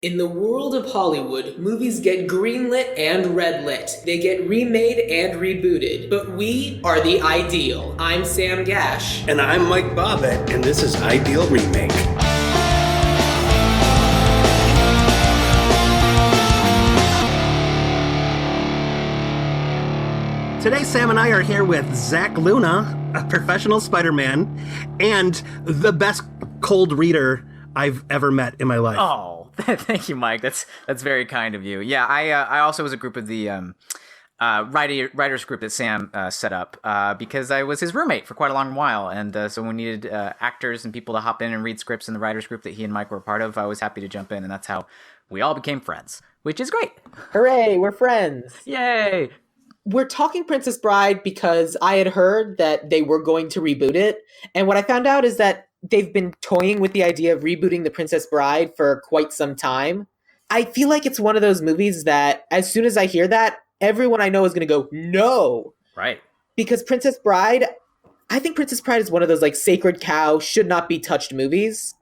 In the world of Hollywood, movies get greenlit and redlit. They get remade and rebooted. But we are the Ideal. I'm Sam Gasch. And I'm Mike Bobbitt, and this is Ideal Remake. Today, Sam and I are here with Zach Luna, a professional Spider-Man, and the best cold reader I've ever met in my life. Oh, thank you, Mike. That's very kind of you. Yeah, I also was a group of the writers group that Sam set up because I was his roommate for quite a long while, and so when we needed actors and people to hop in and read scripts in the writers group that he and Mike were a part of, I was happy to jump in, and that's how we all became friends, which is great. Hooray, we're friends. Yay! We're talking Princess Bride because I had heard that they were going to reboot it, and what I found out is that they've been toying with the idea of rebooting The Princess Bride for quite some time. I feel like it's one of those movies that as soon as I hear that, everyone I know is going to go, no. Right. Because I think Princess Bride is one of those like sacred cow, should not be touched movies.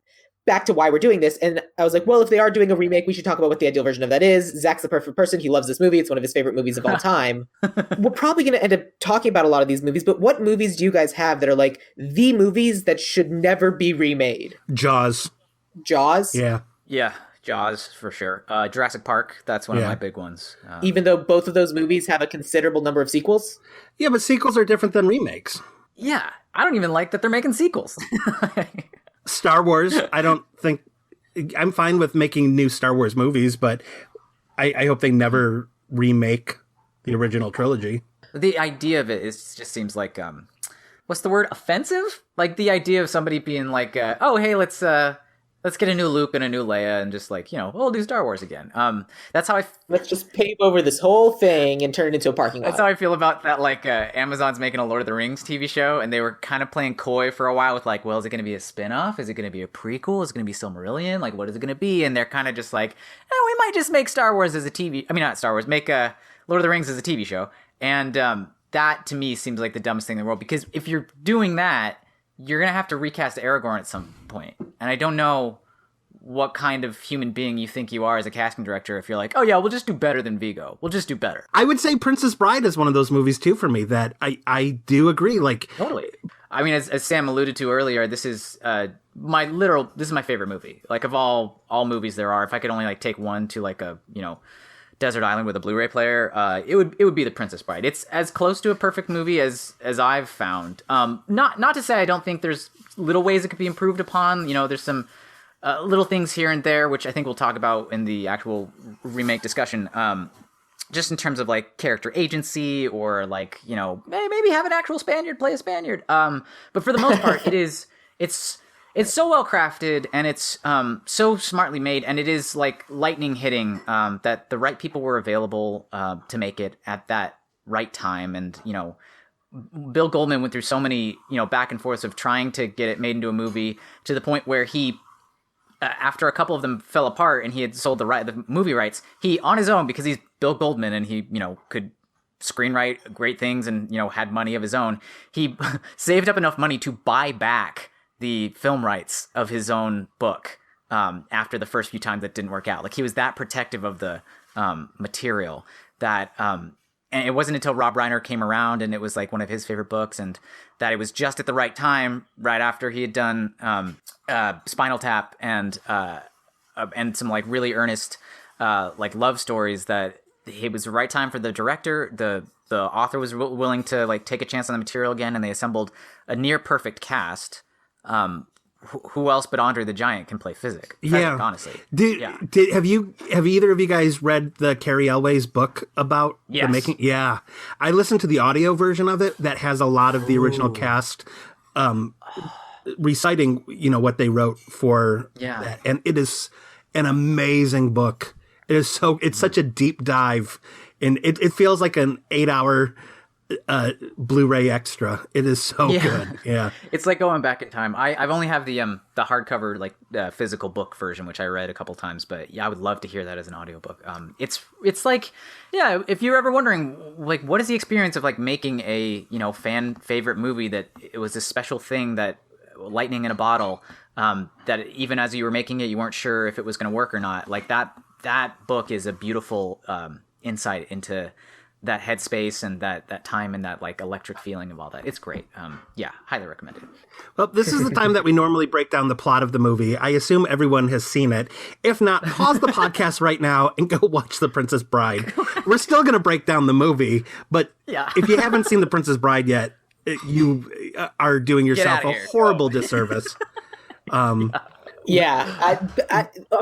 Back to why we're doing this. And I was like, well, if they are doing a remake, we should talk about what the ideal version of that is. Zach's the perfect person. He loves this movie. It's one of his favorite movies of all time. We're probably going to end up talking about a lot of these movies, but what movies do you guys have that are like the movies that should never be remade? Jaws. Jaws? Yeah. Yeah, Jaws for sure. Jurassic Park, that's one of my big ones. Even though both of those movies have a considerable number of sequels? Yeah, but sequels are different than remakes. Yeah, I don't even like that they're making sequels. Star Wars, I don't think... I'm fine with making new Star Wars movies, but I hope they never remake the original trilogy. The idea of it just seems like, what's the word? Offensive? Like the idea of somebody being like, oh, hey, let's get a new Luke and a new Leia and just like, we'll do Star Wars again. That's how Let's just pave over this whole thing and turn it into a parking lot. That's how I feel about that, like, Amazon's making a Lord of the Rings TV show, and they were kind of playing coy for a while with like, well, is it going to be a spin-off? Is it going to be a prequel? Is it going to be Silmarillion? Like, what is it going to be? And they're kind of just like, we might just make Star Wars as a TV... I mean, not Star Wars, make Lord of the Rings as a TV show. And that, to me, seems like the dumbest thing in the world, because if you're doing that, you're going to have to recast Aragorn at some point. And I don't know what kind of human being you think you are as a casting director if you're like, oh yeah, we'll just do better than Vigo. We'll just do better. I would say Princess Bride is one of those movies too for me that I do agree. Like totally. I mean, as Sam alluded to earlier, this is my favorite movie. Like of all movies there are, if I could only like take one to like a desert island with a Blu-ray player, it would be The Princess Bride. It's as close to a perfect movie as I've found. Not to say I don't think there's little ways it could be improved upon. There's some little things here and there, which I think we'll talk about in the actual remake discussion. Just in terms of like character agency, or like maybe have an actual Spaniard play a Spaniard. But for the most part, it's so well crafted, and it's so smartly made, and it is like lightning hitting that the right people were available to make it at that right time. And Bill Goldman went through so many back and forths of trying to get it made into a movie, to the point where he, after a couple of them fell apart and he had sold the movie rights, he on his own, because he's Bill Goldman and he could screenwrite great things and had money of his own, he saved up enough money to buy back the film rights of his own book after the first few times that didn't work out. Like, he was that protective of the material that and it wasn't until Rob Reiner came around and it was like one of his favorite books, and that it was just at the right time, right after he had done Spinal Tap and some like really earnest like love stories, that it was the right time for the director. The author was willing to like take a chance on the material again, and they assembled a near perfect cast. Who else but Andre the Giant can play Fezzik, honestly. Have either of you guys read the Carrie Elway's book about the making? Yeah. I listened to the audio version of it that has a lot of the original cast reciting, what they wrote for that. And it is an amazing book. It's such a deep dive, and it feels like an 8-hour Blu-ray extra. It is so good. Yeah, it's like going back in time. I've only have the hardcover like physical book version, which I read a couple times, but I would love to hear that as an audiobook. It's like, if you're ever wondering like what is the experience of like making a fan favorite movie, that it was a special thing that lightning in a bottle, that even as you were making it, you weren't sure if it was going to work or not. Like that book is a beautiful insight into that headspace and that time and that like electric feeling of all that. It's great. Yeah, highly recommended. Well, this is the time that we normally break down the plot of the movie. I assume everyone has seen it. If not, pause the podcast right now and go watch The Princess Bride. We're still going to break down the movie, but if you haven't seen The Princess Bride yet, you are doing yourself a horrible disservice. Yeah,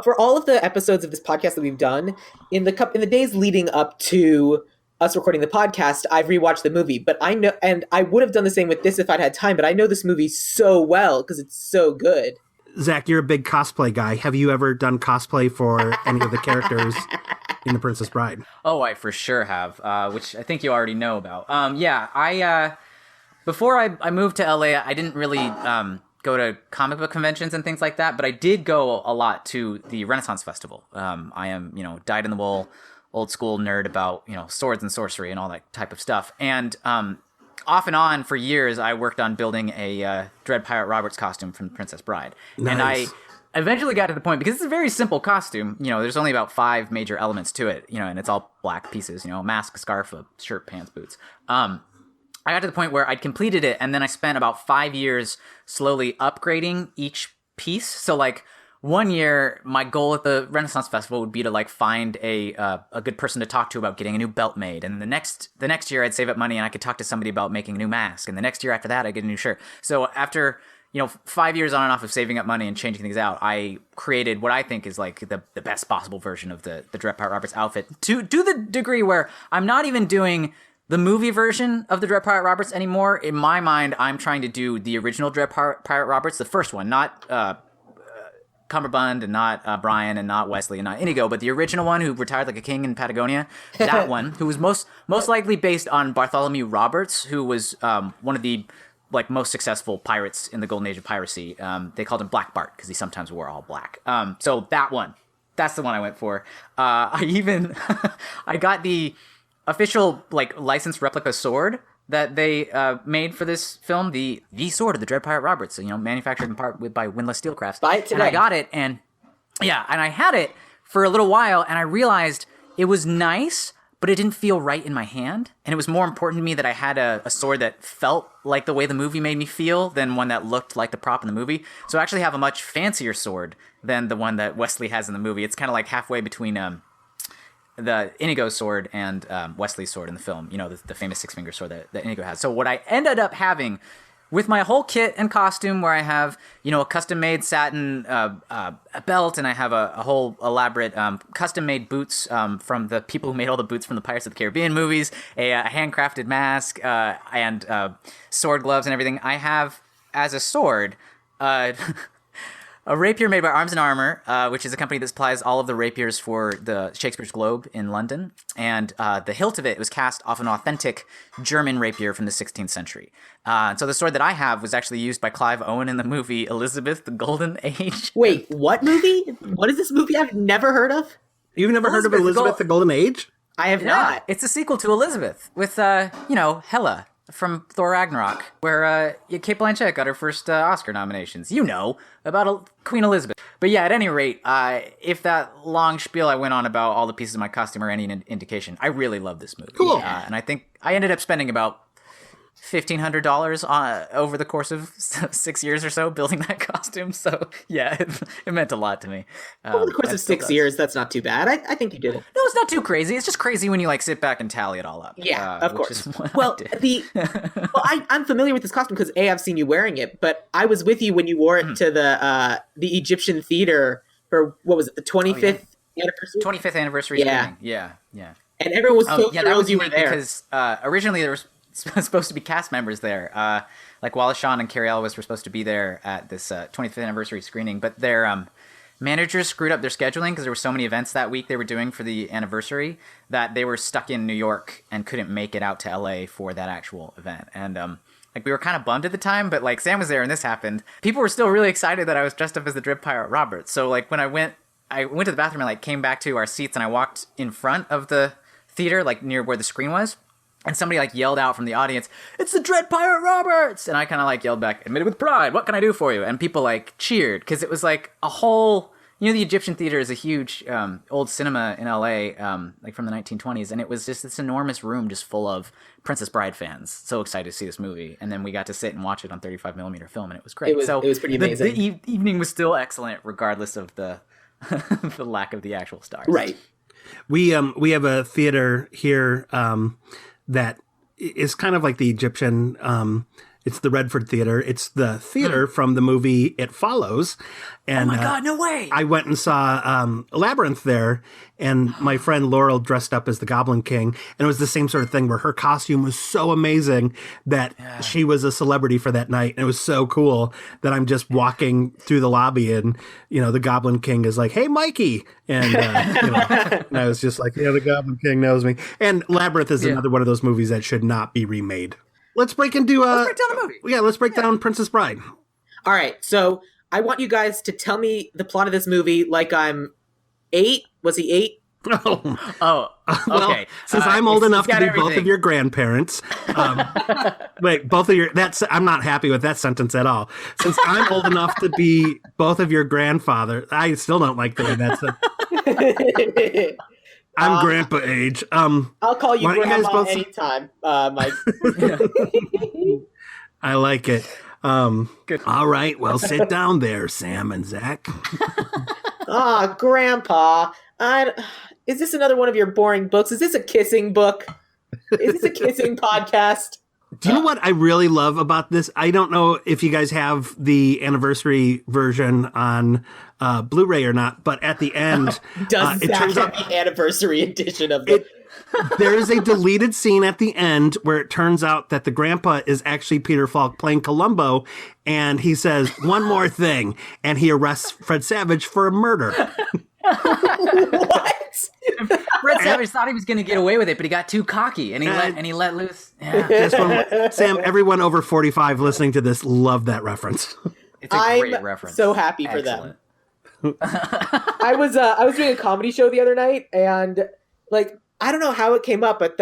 for all of the episodes of this podcast that we've done, in the days leading up to us recording the podcast, I've rewatched the movie, but I know, and I would have done the same with this if I'd had time, but I know this movie so well because it's so good. Zach, you're a big cosplay guy. Have you ever done cosplay for any of the characters in The Princess Bride? Oh, I for sure have, which I think you already know about. Before I moved to LA, I didn't really go to comic book conventions and things like that, but I did go a lot to the Renaissance Festival. I am, dyed-in-the-wool, old school nerd about, swords and sorcery and all that type of stuff. And off and on for years, I worked on building a Dread Pirate Roberts costume from Princess Bride. Nice. And I eventually got to the point, because it's a very simple costume, there's only about 5 major elements to it, and it's all black pieces, a mask, a scarf, a shirt, pants, boots. I got to the point where I'd completed it, and then I spent about 5 years slowly upgrading each piece. So, like, one year, my goal at the Renaissance Festival would be to, like, find a good person to talk to about getting a new belt made. And the next year, I'd save up money, and I could talk to somebody about making a new mask. And the next year after that, I'd get a new shirt. So after 5 years on and off of saving up money and changing things out, I created what I think is like the best possible version of the Dread Pirate Roberts outfit, to the degree where I'm not even doing the movie version of the Dread Pirate Roberts anymore. In my mind, I'm trying to do the original Dread Pirate Roberts, the first one, not Cumberbund and not Brian and not Wesley and not Inigo, but the original one who retired like a king in Patagonia. That one, who was most likely based on Bartholomew Roberts, who was one of the most successful pirates in the golden age of piracy. They called him Black Bart because he sometimes wore all black. So that one, that's the one I went for. I got the official licensed replica sword that they made for this film, the sword of the Dread Pirate Roberts, manufactured in part by Windlass Steelcrafts. Buy it today. And I got it, and I had it for a little while, and I realized it was nice, but it didn't feel right in my hand. And it was more important to me that I had a sword that felt like the way the movie made me feel than one that looked like the prop in the movie. So I actually have a much fancier sword than the one that Wesley has in the movie. It's kind of like halfway between the Inigo sword and Wesley's sword in the film, the famous 6-finger sword that Inigo has. So what I ended up having with my whole kit and costume, where I have, a custom-made satin a belt, and I have a whole elaborate custom-made boots from the people who made all the boots from the Pirates of the Caribbean movies, a handcrafted mask, and sword gloves and everything. I have, as a sword, a rapier made by Arms and Armor, which is a company that supplies all of the rapiers for the Shakespeare's Globe in London. And the hilt of it was cast off an authentic German rapier from the 16th century. So the sword that I have was actually used by Clive Owen in the movie Elizabeth, the Golden Age. Wait, what movie? What is this movie I've never heard of? You've never heard of Elizabeth, the Golden Age? I have not. It's a sequel to Elizabeth with, Hela from Thor Ragnarok, where Cate Blanchett got her first Oscar nominations. About Queen Elizabeth. But yeah, at any rate, if that long spiel I went on about all the pieces of my costume are any indication, I really love this movie. Cool. And I think I ended up spending about $1,500 over the course of 6 years or so building that costume. So yeah, it meant a lot to me. Over the course of 6 years, that's not too bad. I think you did it. No, it's not too crazy. It's just crazy when you sit back and tally it all up. Yeah, of course. Well, I'm familiar with this costume because I've seen you wearing it, but I was with you when you wore it to the Egyptian theater for, what was it, the 25th anniversary? 25th anniversary. Yeah. Yeah. And everyone was so thrilled you were there. Because originally there was supposed to be cast members there. Wallace Shawn and Carrie Elwes were supposed to be there at this 25th anniversary screening, but their managers screwed up their scheduling because there were so many events that week they were doing for the anniversary that they were stuck in New York and couldn't make it out to LA for that actual event. And we were kind of bummed at the time, but Sam was there and this happened. People were still really excited that I was dressed up as the Dread Pirate Roberts. So when I went to the bathroom and came back to our seats and I walked in front of the theater, near where the screen was. And somebody like yelled out from the audience, "It's the Dread Pirate Roberts!" And I kind of like yelled back, "Admitted with pride, what can I do for you?" And people like cheered because it was like a whole, the Egyptian theater is a huge old cinema in LA, like from the 1920s. And it was just this enormous room just full of Princess Bride fans. So excited to see this movie. And then we got to sit and watch it on 35 millimeter film, and it was great. It was pretty amazing. The evening was still excellent, regardless of the the lack of the actual stars. Right. We have a theater here that is kind of like the Egyptian. It's the Redford Theater. It's the theater from the movie It Follows. And, oh my God, no way! I went and saw Labyrinth there, and my friend Laurel dressed up as the Goblin King, and it was the same sort of thing where her costume was so amazing that she was a celebrity for that night, and it was so cool that I'm just walking through the lobby, and the Goblin King is like, "Hey, Mikey," and and I was just like, "Yeah, the Goblin King knows me." And Labyrinth is another one of those movies that should not be remade. Let's break into let's break down the movie. Yeah, let's break down Princess Bride. All right, so I want you guys to tell me the plot of this movie like I'm 8. Was he 8? Oh, well, okay. Since I'm old enough to be everything. both of your grandparents, wait, both of your. I'm not happy with that sentence at all. Since I'm old enough to be both of your grandfather, I still don't like the way that's. I'm grandpa age. I'll call you grandma both anytime, Mike. I like it. Good. All right. Well, sit down there, Sam and Zach. Grandpa. Is this another one of your boring books? Is this a kissing book? Is this a kissing podcast? Do you know what I really love about this? I don't know if you guys have the anniversary version on Blu-ray or not, but at the end, Does it Zach turns have out the anniversary edition of it? There is a deleted scene at the end where it turns out that the grandpa is actually Peter Falk playing Columbo, and he says one more thing, and he arrests Fred Savage for a murder. What? Fred Savage thought he was going to get away with it, but he got too cocky, and he let loose. Yeah. Sam, everyone over 45 listening to this loved that reference. It's a great reference. So happy for them. I was doing a comedy show the other night, and I don't know how it came up, but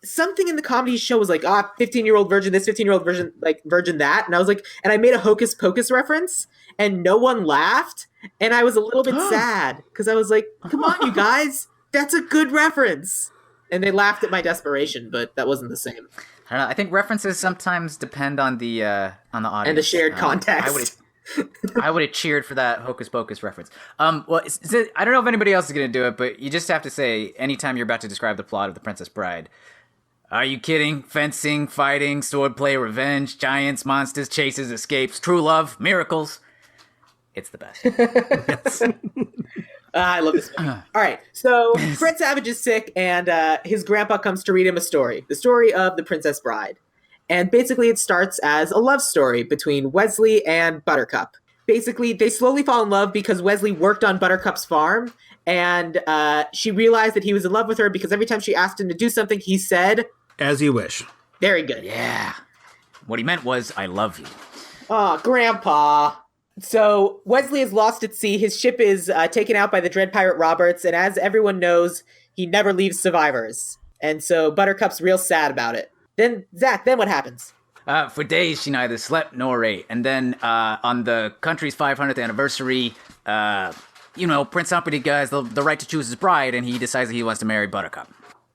something in the comedy show was like, 15-year-old virgin this, 15-year-old virgin virgin that, and I was like, and I made a Hocus Pocus reference, and no one laughed, and I was a little bit sad because I was like, come on, you guys, that's a good reference, and they laughed at my desperation, but that wasn't the same. I don't know. I think references sometimes depend on the audience and the shared context. I would have cheered for that Hocus Pocus reference. Well, I don't know if anybody else is going to do it, but you just have to say, anytime you're about to describe the plot of The Princess Bride, are you kidding? Fencing, fighting, swordplay, revenge, giants, monsters, chases, escapes, true love, miracles. It's the best. Yes. I love this movie. All right, so Fred Savage is sick, and his grandpa comes to read him a story. The story of The Princess Bride. And basically it starts as a love story between Wesley and Buttercup. Basically, they slowly fall in love because Wesley worked on Buttercup's farm, and she realized that he was in love with her because every time she asked him to do something, he said, "As you wish." Very good. Yeah. What he meant was, "I love you." Oh, Grandpa. So Wesley is lost at sea. His ship is taken out by the Dread Pirate Roberts, and as everyone knows, he never leaves survivors. And so Buttercup's real sad about it. Then, Zach, then what happens? For days, she neither slept nor ate. And then on the country's 500th anniversary, Prince Humperdinck has the right to choose his bride, and he decides that he wants to marry Buttercup.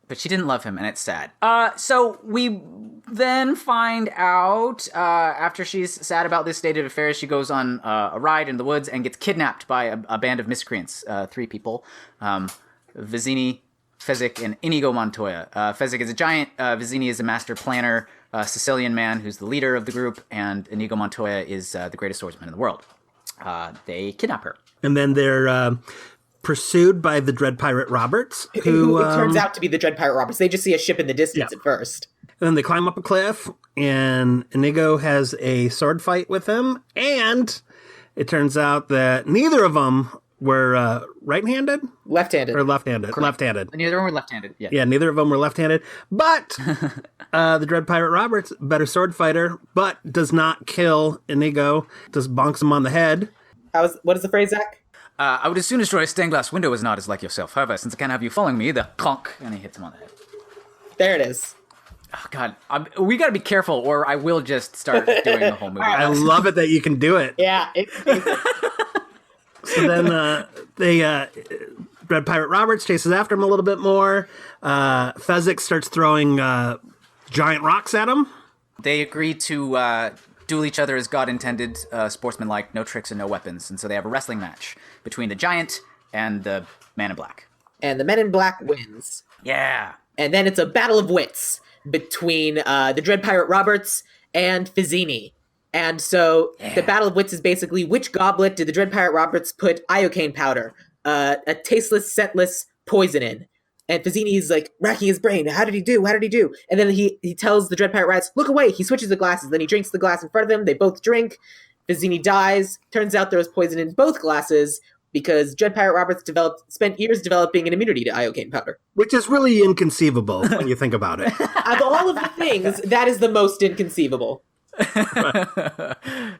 But she didn't love him, and it's sad. So we then find out, after she's sad about this state of affairs, she goes on a ride in the woods and gets kidnapped by a band of miscreants, 3 people. Vizzini, Fezzik, and Inigo Montoya. Fezzik is a giant, Vizzini is a master planner, Sicilian man who's the leader of the group, and Inigo Montoya is the greatest swordsman in the world. They kidnap her. And then they're pursued by the Dread Pirate Roberts, who it turns out to be the Dread Pirate Roberts. They just see a ship in the distance at first. And then they climb up a cliff, and Inigo has a sword fight with them, and it turns out that neither of them were right-handed? Left-handed. Or left-handed. Correct. Left-handed. Neither of them were left-handed. Yeah, neither of them were left-handed. But the Dread Pirate Roberts, better sword fighter, but does not kill Inigo. Just bonks him on the head. What is the phrase, Zach? I would as soon destroy a stained glass window as not as like yourself. However, since I can't have you following me, the clunk, and he hits him on the head. There it is. Oh God, we got to be careful, or I will just start doing the whole movie. I love it that you can do it. Yeah, it's amazing. So then Red Pirate Roberts chases after him a little bit more. Fezzik starts throwing giant rocks at him. They agree to duel each other as God intended, sportsmanlike, no tricks and no weapons. And so they have a wrestling match between the giant and the man in black. And the Men in Black wins. Yeah. And then it's a battle of wits between the Dread Pirate Roberts and Fizzini. And so the battle of wits is basically, which goblet did the Dread Pirate Roberts put iocane powder, a tasteless, scentless poison in? And Fizzini is like racking his brain. How did he do? How did he do? And then he tells the Dread Pirate Roberts, look away. He switches the glasses. Then he drinks the glass in front of them. They both drink. Fizzini dies. Turns out there was poison in both glasses, because Dread Pirate Roberts spent years developing an immunity to iocane powder. Which is really inconceivable when you think about it. Of all of the things, that is the most inconceivable.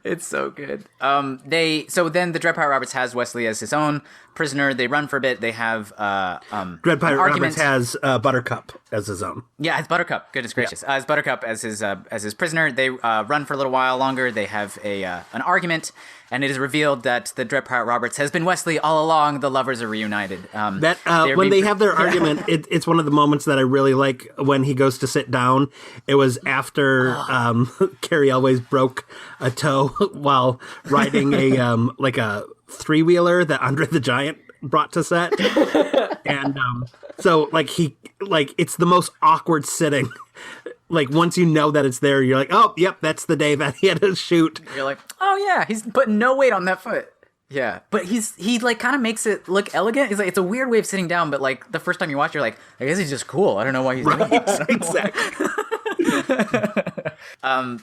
It's so good. So then the Dread Pirate Roberts has Wesley as his own prisoner. They run for a bit. They have Dread Pirate Roberts has Buttercup as his own. Yeah, as Buttercup. Goodness gracious, as Buttercup as his prisoner. They run for a little while longer. They have an argument, and it is revealed that the Dread Pirate Roberts has been Wesley all along. The lovers are reunited. When they have their argument, it's one of the moments that I really like when he goes to sit down. It was after Carrie Elways broke a toe while riding a three-wheeler that Andre the Giant brought to set. And so it's the most awkward sitting. Like, once you know that it's there, you're like, oh, yep, that's the day that he had to shoot. You're like, oh yeah, he's putting no weight on that foot. Yeah, but he like kind of makes it look elegant. It's like, it's a weird way of sitting down, but like the first time you watch, you're like, I guess he's just cool. I don't know why he's doing it. Exactly.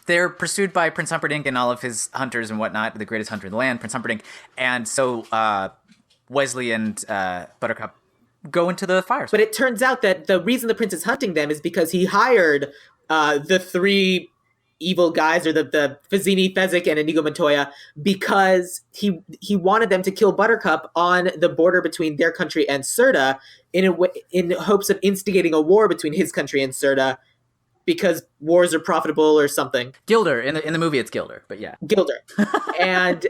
They're pursued by Prince Humperdinck and all of his hunters and whatnot, the greatest hunter in the land, Prince Humperdinck. And so Wesley and Buttercup go into the fire. But it turns out that the reason the prince is hunting them is because he hired the three evil guys, or the Fizzini, Fezzik, and Inigo Montoya, because he wanted them to kill Buttercup on the border between their country and Serta in hopes of instigating a war between his country and Serta, because wars are profitable or something. Gilder. In the movie, it's Gilder, but yeah. Gilder. And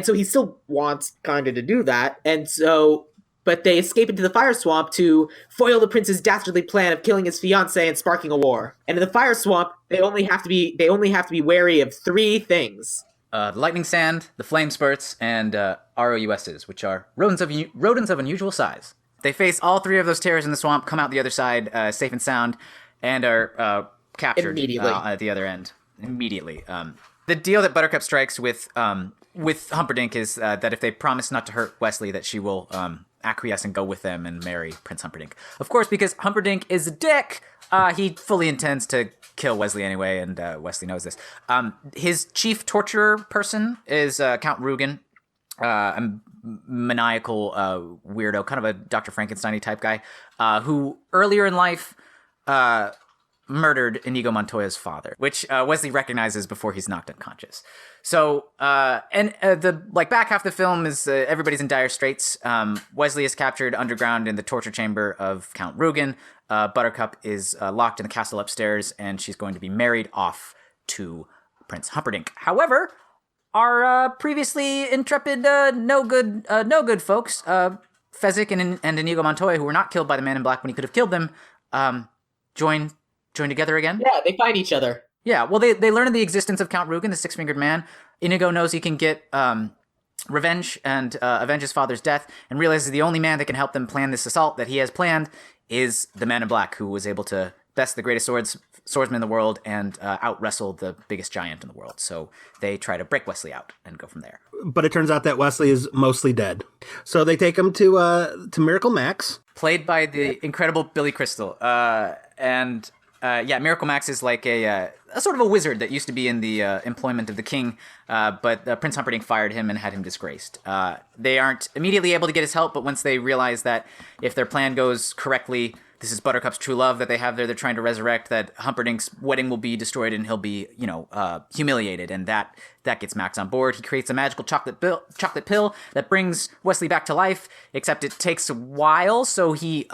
so he still wants kind of to do that. And so, but they escape into the fire swamp to foil the prince's dastardly plan of killing his fiancée and sparking a war. And in the fire swamp, they only have to be wary of three things: the lightning sand, the flame spurts, and ROUSs, which are rodents of unusual size. They face all three of those terrors in the swamp, come out the other side safe and sound, and are captured immediately at the other end. Immediately. The deal that Buttercup strikes with Humperdinck is that if they promise not to hurt Wesley, that she will acquiesce and go with them and marry Prince Humperdinck. Of course, because Humperdinck is a dick, he fully intends to kill Wesley anyway, and Wesley knows this. His chief torturer person is Count Rugen, a maniacal weirdo, kind of a Dr. Frankenstein-y type guy, who earlier in life murdered Inigo Montoya's father, which Wesley recognizes before he's knocked unconscious. So, the back half of the film is everybody's in dire straits. Wesley is captured underground in the torture chamber of Count Rugen. Buttercup is locked in the castle upstairs, and she's going to be married off to Prince Humperdinck. However, our previously intrepid no good folks, Fezzik and Inigo Montoya, who were not killed by the Man in Black when he could have killed them, join together again. Yeah, they find each other. Yeah, well, they learn of the existence of Count Rugen, the six-fingered man. Inigo knows he can get revenge and avenge his father's death, and realizes the only man that can help them plan this assault that he has planned is the Man in Black, who was able to best the greatest swordsman in the world and out-wrestle the biggest giant in the world. So they try to break Wesley out and go from there. But it turns out that Wesley is mostly dead. So they take him to Miracle Max. Played by the incredible Billy Crystal. Miracle Max is like a sort of a wizard that used to be in the employment of the king, but Prince Humperdinck fired him and had him disgraced. They aren't immediately able to get his help, but once they realize that if their plan goes correctly, this is Buttercup's true love that they have there, they're trying to resurrect, that Humperdinck's wedding will be destroyed and he'll be, humiliated, and that gets Max on board. He creates a magical chocolate pill that brings Wesley back to life, except it takes a while, so he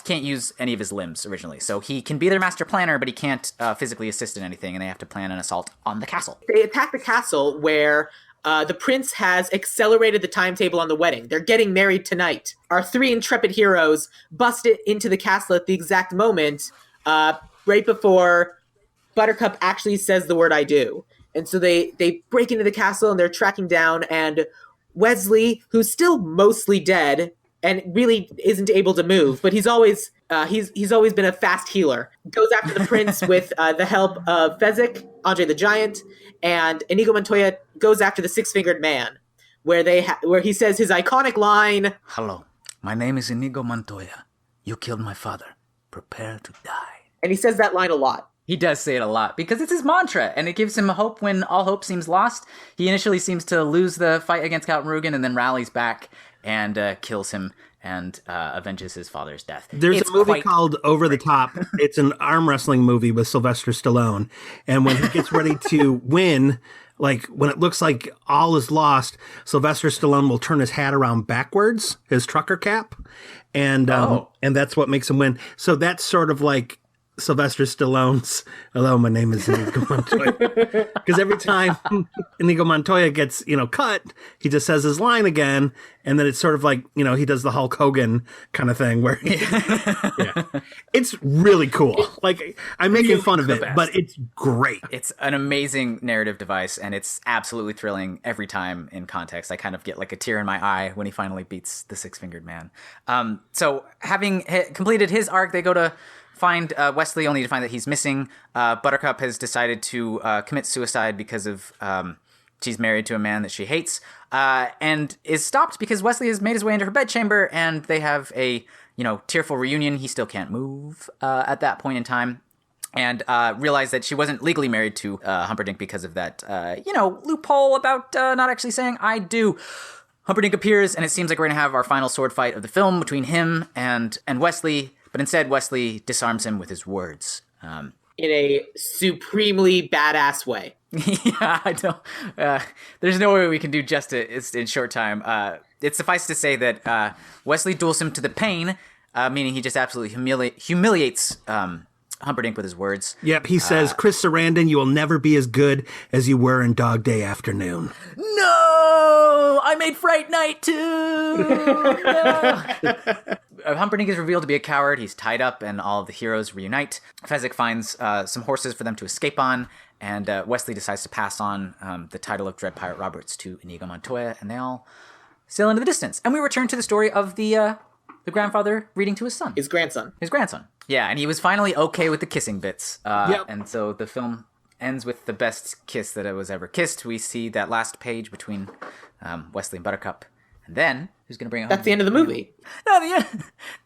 can't use any of his limbs originally. So he can be their master planner, but he can't physically assist in anything, and they have to plan an assault on the castle. They attack the castle where the prince has accelerated the timetable on the wedding. They're getting married tonight. Our 3 intrepid heroes bust it into the castle at the exact moment, right before Buttercup actually says the word "I do." And so they break into the castle and they're tracking down, and Wesley, who's still mostly dead and really isn't able to move, but he's always been a fast healer, goes after the prince with the help of Fezzik, Andre the Giant, and Inigo Montoya goes after the Six-Fingered Man, where he says his iconic line, "Hello, my name is Inigo Montoya. You killed my father. Prepare to die." And he says that line a lot. He does say it a lot because it's his mantra, and it gives him hope when all hope seems lost. He initially seems to lose the fight against Count Rugen and then rallies back and kills him and avenges his father's death. There's a movie called Over the Top. It's an arm wrestling movie with Sylvester Stallone. And when he gets ready to win, like when it looks like all is lost, Sylvester Stallone will turn his hat around backwards, his trucker cap. And that's what makes him win. So that's sort of like Sylvester Stallone's "Hello, my name is Inigo Montoya." Because every time Inigo Montoya gets, cut, he just says his line again, and then it's sort of like, he does the Hulk Hogan kind of thing where it's really cool. Like, I'm making fun of it, but it's great. It's an amazing narrative device, and it's absolutely thrilling every time in context. I kind of get like a tear in my eye when he finally beats the Six-Fingered Man. So having completed his arc, they go to find Wesley, only to find that he's missing. Buttercup has decided to commit suicide because of she's married to a man that she hates, and is stopped because Wesley has made his way into her bedchamber, and they have a tearful reunion. He still can't move at that point in time, and realize that she wasn't legally married to Humperdinck because of that loophole about not actually saying "I do." Humperdinck appears, and it seems like we're gonna have our final sword fight of the film between him and Wesley. But instead, Wesley disarms him with his words. In a supremely badass way. Yeah, I don't... there's no way we can do justice in short time. It's suffice to say that Wesley duels him to the pain, meaning he just absolutely humiliates Humperdinck with his words. Yep, he says, "Chris Sarandon, you will never be as good as you were in Dog Day Afternoon." No! I made Fright Night too! No! Humperdinck is revealed to be a coward. He's tied up, and all of the heroes reunite. Fezzik finds some horses for them to escape on, and Wesley decides to pass on the title of Dread Pirate Roberts to Inigo Montoya, and they all sail into the distance. And we return to the story of the grandfather reading to his son. His grandson. Yeah, and he was finally okay with the kissing bits. Yep. And so the film ends with the best kiss that was ever kissed. We see that last page between Wesley and Buttercup. And then, who's going to bring it home? That's the end of the movie. No,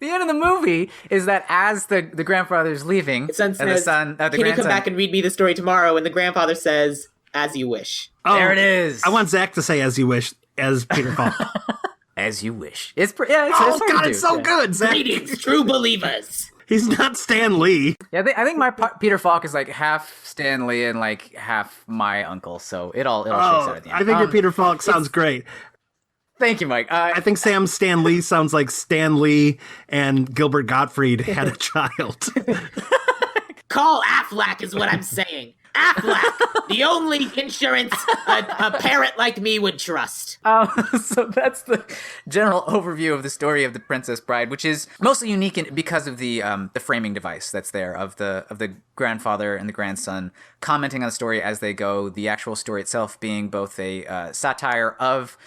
the end of the movie is that as the grandfather's leaving, the son says, the "Can grandson, you come back and read me the story tomorrow?" And the grandfather says, "As you wish." Oh, there it is. I want Zach to say "As you wish" as Peter Falk. As you wish. It's so good, Zach. Greetings, true believers. He's not Stan Lee. Yeah, I think my Peter Falk is like half Stan Lee and like half my uncle, so it all shakes out at the end. I think your Peter Falk sounds great. Thank you, Mike. I think Sam Stan Lee sounds like Stan Lee and Gilbert Gottfried had a child. Call Affleck is what I'm saying. Affleck, the only insurance a parrot like me would trust. So that's the general overview of the story of The Princess Bride, which is mostly unique because of the framing device that's there of the grandfather and the grandson commenting on the story as they go. The actual story itself being both a satire of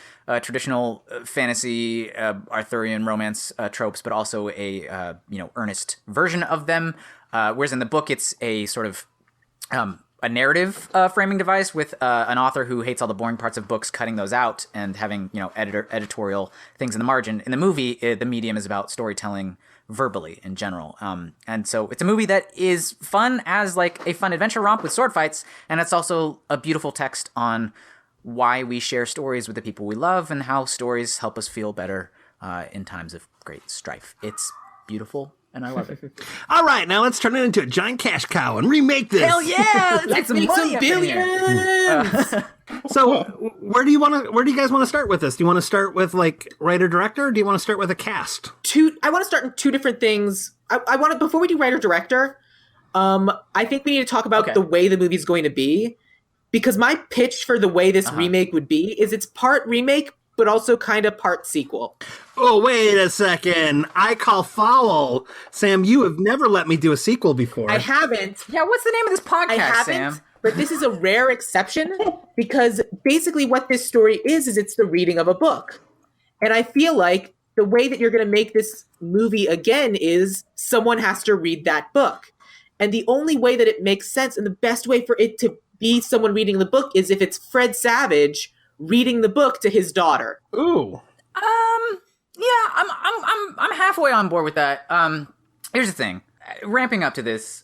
traditional fantasy Arthurian romance tropes, but also a earnest version of them. Whereas in the book, it's a sort of a narrative framing device with an author who hates all the boring parts of books, cutting those out and having editorial things in the margin. In the movie, the medium is about storytelling verbally in general, and so it's a movie that is fun as like a fun adventure romp with sword fights, and it's also a beautiful text on why we share stories with the people we love and how stories help us feel better in times of great strife. It's beautiful. And I love it. All right, now let's turn it into a giant cash cow and remake this. Hell yeah! Let's make some billions. So, where do you guys want to start with this? Do you want to start with like writer director, or do you want to start with a cast? I want to start in two different things I want to, before we do writer director, I think we need to talk about the way the movie's going to be, because my pitch for the way this remake would be is it's part remake, but also kind of part sequel. Oh, wait a second. I call foul. Sam, you have never let me do a sequel before. I haven't. Yeah, what's the name of this podcast, I haven't, Sam? But this is a rare exception, because basically what this story is it's the reading of a book. And I feel like the way that you're going to make this movie again is someone has to read that book. And the only way that it makes sense and the best way for it to be someone reading the book is if it's Fred Savage reading the book to his daughter. Ooh. Yeah, I'm halfway on board with that. Here's the thing. Ramping up to this,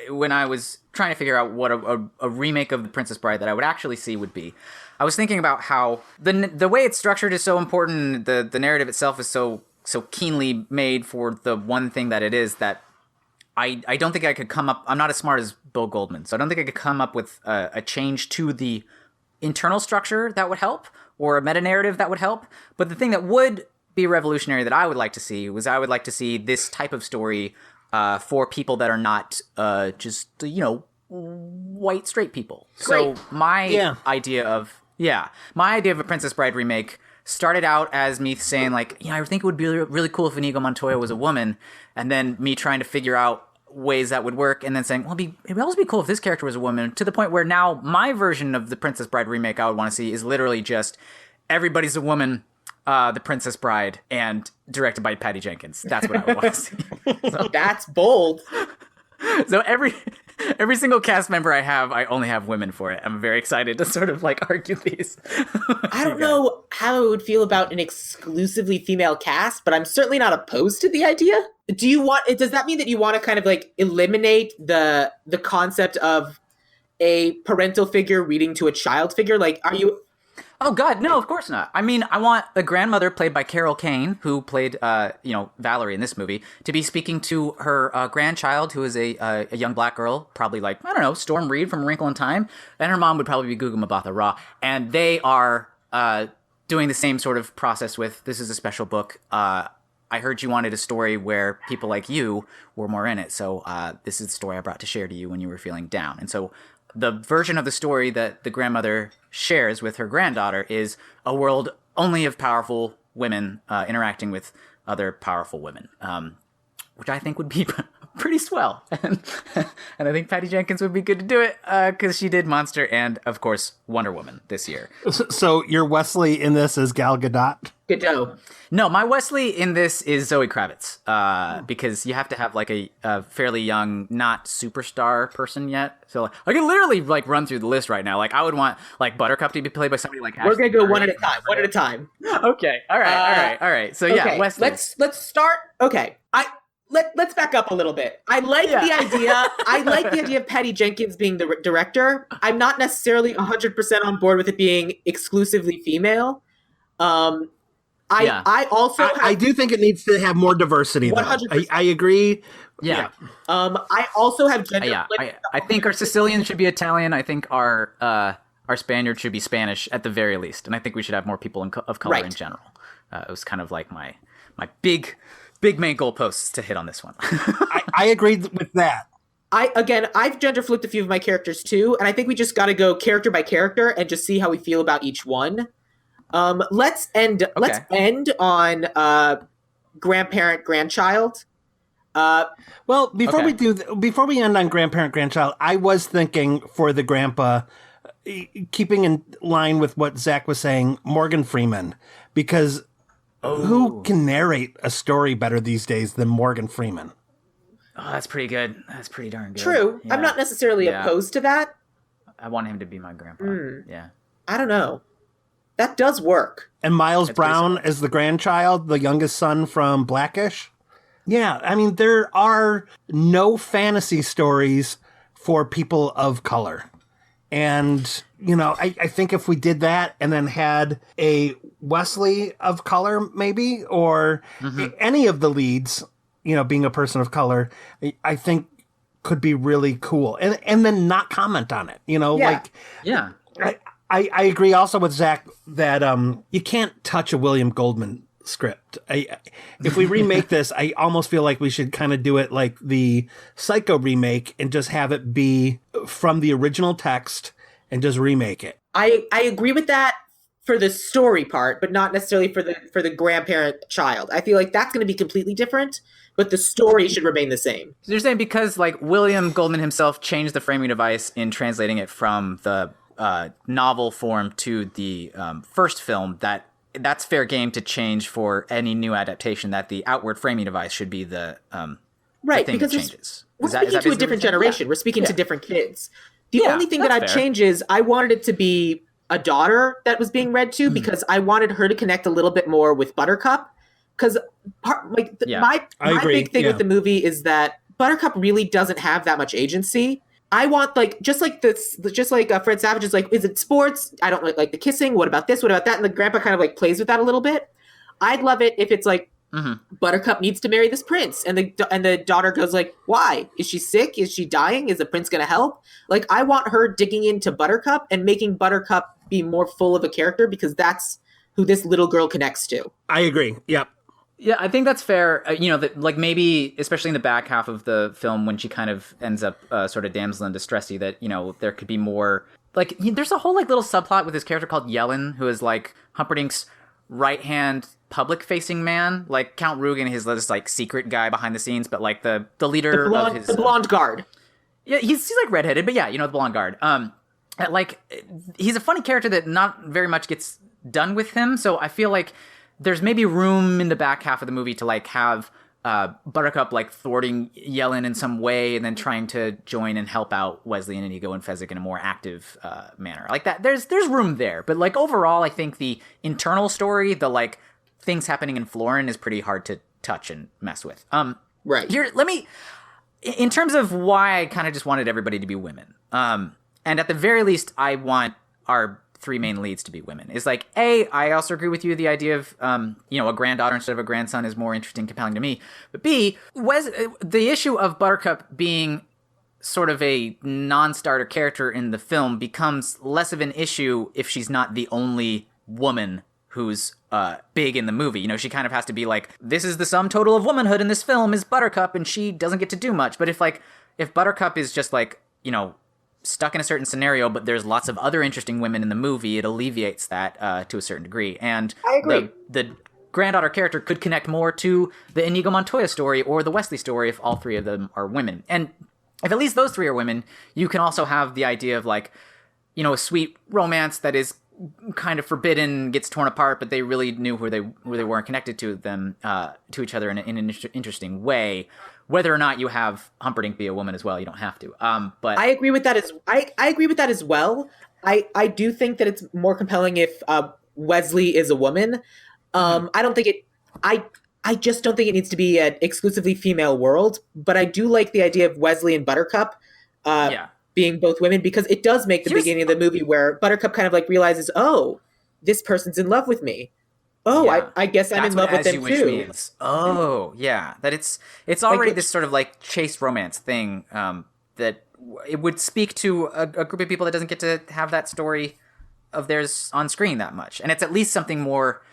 when I was trying to figure out what a remake of The Princess Bride that I would actually see would be, I was thinking about how the way it's structured is so important. The narrative itself is so keenly made for the one thing that it is, that I don't think I could come up. I'm not as smart as Bill Goldman, so I don't think I could come up with a change to the internal structure that would help, or a meta narrative that would help. But the thing that would be revolutionary that I would like to see was I would like to see this type of story for people that are not just white straight people. Great. So my idea of a Princess Bride remake started out as me saying, like, I think it would be really cool if Inigo Montoya was a woman, and then me trying to figure out ways that would work, and then saying, well, it would also be cool if this character was a woman, to the point where now my version of the Princess Bride remake I would want to see is literally just everybody's a woman, the Princess Bride, and directed by Patty Jenkins. That's what I would want to see. So, that's bold. So every single cast member I have, I only have women for it. I'm very excited to sort of like argue these. I don't know how I would feel about an exclusively female cast, but I'm certainly not opposed to the idea. Does that mean that you want to kind of like eliminate the concept of a parental figure reading to a child figure? Like, are you... Oh, God, no, of course not. I mean, I want the grandmother, played by Carol Kane, who played, Valerie in this movie, to be speaking to her grandchild, who is a young black girl, probably like, I don't know, Storm Reed from A Wrinkle in Time. And her mom would probably be Gugu Mbatha Raw. And they are doing the same sort of process with, this is a special book. I heard you wanted a story where people like you were more in it. So this is the story I brought to share to you when you were feeling down. And so the version of the story that the grandmother shares with her granddaughter is a world only of powerful women interacting with other powerful women, which I think would be pretty swell. And I think Patty Jenkins would be good to do it because she did Monster and, of course, Wonder Woman this year. So your Wesley in this is Gal Gadot? Godot. No, my Wesley in this is Zoe Kravitz, because you have to have like a fairly young, not superstar person yet. So like, I can literally like run through the list right now. Like I would want like Buttercup to be played by somebody like We're gonna go one at a time. One at a time. Okay. All right. So yeah, Wesley. Let's start. Okay. Let's back up a little bit. I like the idea. I like the idea of Patty Jenkins being the director. I'm not necessarily 100% on board with it being exclusively female. I do think it needs to have more diversity. 100%. I agree. Yeah. I also have gender. I think our Sicilian should be Italian. I think our Spaniard should be Spanish at the very least, and I think we should have more people of color in general. It was kind of like my big main goalposts to hit on this one. I agreed with that. I've gender flipped a few of my characters too, and I think we just got to go character by character and just see how we feel about each one. Let's end on grandparent grandchild. Well, before we end on grandparent grandchild, I was thinking for the grandpa, keeping in line with what Zach was saying, Morgan Freeman, because who can narrate a story better these days than Morgan Freeman? Oh, that's pretty good. That's pretty darn good. True. Yeah. I'm not necessarily opposed to that. I want him to be my grandpa. Yeah. I don't know. That does work. And Miles Brown as the grandchild, the youngest son from Blackish. Yeah, I mean, there are no fantasy stories for people of color. And, I think if we did that and then had a Wesley of color, maybe, or any of the leads, being a person of color, I think could be really cool. And then not comment on it, I agree also with Zach that you can't touch a William Goldman script. If we remake this, I almost feel like we should kind of do it like the Psycho remake and just have it be from the original text and just remake it. I agree with that for the story part, but not necessarily for the grandparent child. I feel like that's going to be completely different, but the story should remain the same. So you're saying because like William Goldman himself changed the framing device in translating it from the novel form to the first film, that's fair game to change for any new adaptation, that the outward framing device should be the right, thing because that changes. We're speaking to a different generation. Yeah. We're speaking to different kids. The only thing that I'd change is I wanted it to be a daughter that was being read to, because I wanted her to connect a little bit more with Buttercup. Because my big thing with the movie is that Buttercup really doesn't have that much agency. I want just like Fred Savage is like, is it sports? I don't like the kissing. What about this? What about that? And the grandpa kind of like plays with that a little bit. I'd love it if it's like Buttercup needs to marry this prince, and the daughter goes like, why? Is she sick? Is she dying? Is the prince going to help? Like, I want her digging into Buttercup and making Buttercup be more full of a character, because that's who this little girl connects to. I agree. Yep. Yeah, I think that's fair. Like maybe, especially in the back half of the film, when she kind of ends up sort of damsel in distressy, that, there could be more. Like, there's a whole like little subplot with this character called Yellen, who is like Humperdinck's right-hand public-facing man. Like Count Rugen is this like secret guy behind the scenes, but like the leader of his... The blonde guard. Yeah, he's like redheaded, but yeah, the blonde guard. Like, he's a funny character that not very much gets done with him, so I feel like there's maybe room in the back half of the movie to like have Buttercup like thwarting Yellen in some way, and then trying to join and help out Wesley and Inigo and Fezzik in a more active manner. Like that, there's room there, but like overall, I think the internal story, the like things happening in Florin, is pretty hard to touch and mess with. Right here, in terms of why I kind of just wanted everybody to be women, and at the very least, I want our three main leads to be women. Is like, I also agree with you, the idea of a granddaughter instead of a grandson is more interesting, compelling to me. But B, the issue of Buttercup being sort of a non-starter character in the film becomes less of an issue if she's not the only woman who's big in the movie. She kind of has to be like, this is the sum total of womanhood in this film is Buttercup, and she doesn't get to do much. But if Buttercup is just like, stuck in a certain scenario, but there's lots of other interesting women in the movie, it alleviates that to a certain degree. And I agree. The granddaughter character could connect more to the Inigo Montoya story or the Wesley story if all three of them are women. And if at least those three are women, you can also have the idea of like, a sweet romance that is kind of forbidden, gets torn apart, but they really knew who they weren't connected to them, to each other in an interesting way. Whether or not you have Humperdinck be a woman as well, you don't have to. But I agree with that I agree with that as well. I do think that it's more compelling if Wesley is a woman. I don't think it. I just don't think it needs to be an exclusively female world. But I do like the idea of Wesley and Buttercup being both women, because it does make the beginning of the movie where Buttercup kind of like realizes, oh, this person's in love with me. Oh, yeah. I guess I'm in love with them too. Oh, yeah. That it's already this sort of like chaste romance thing that it would speak to a group of people that doesn't get to have that story of theirs on screen that much. And it's at least something more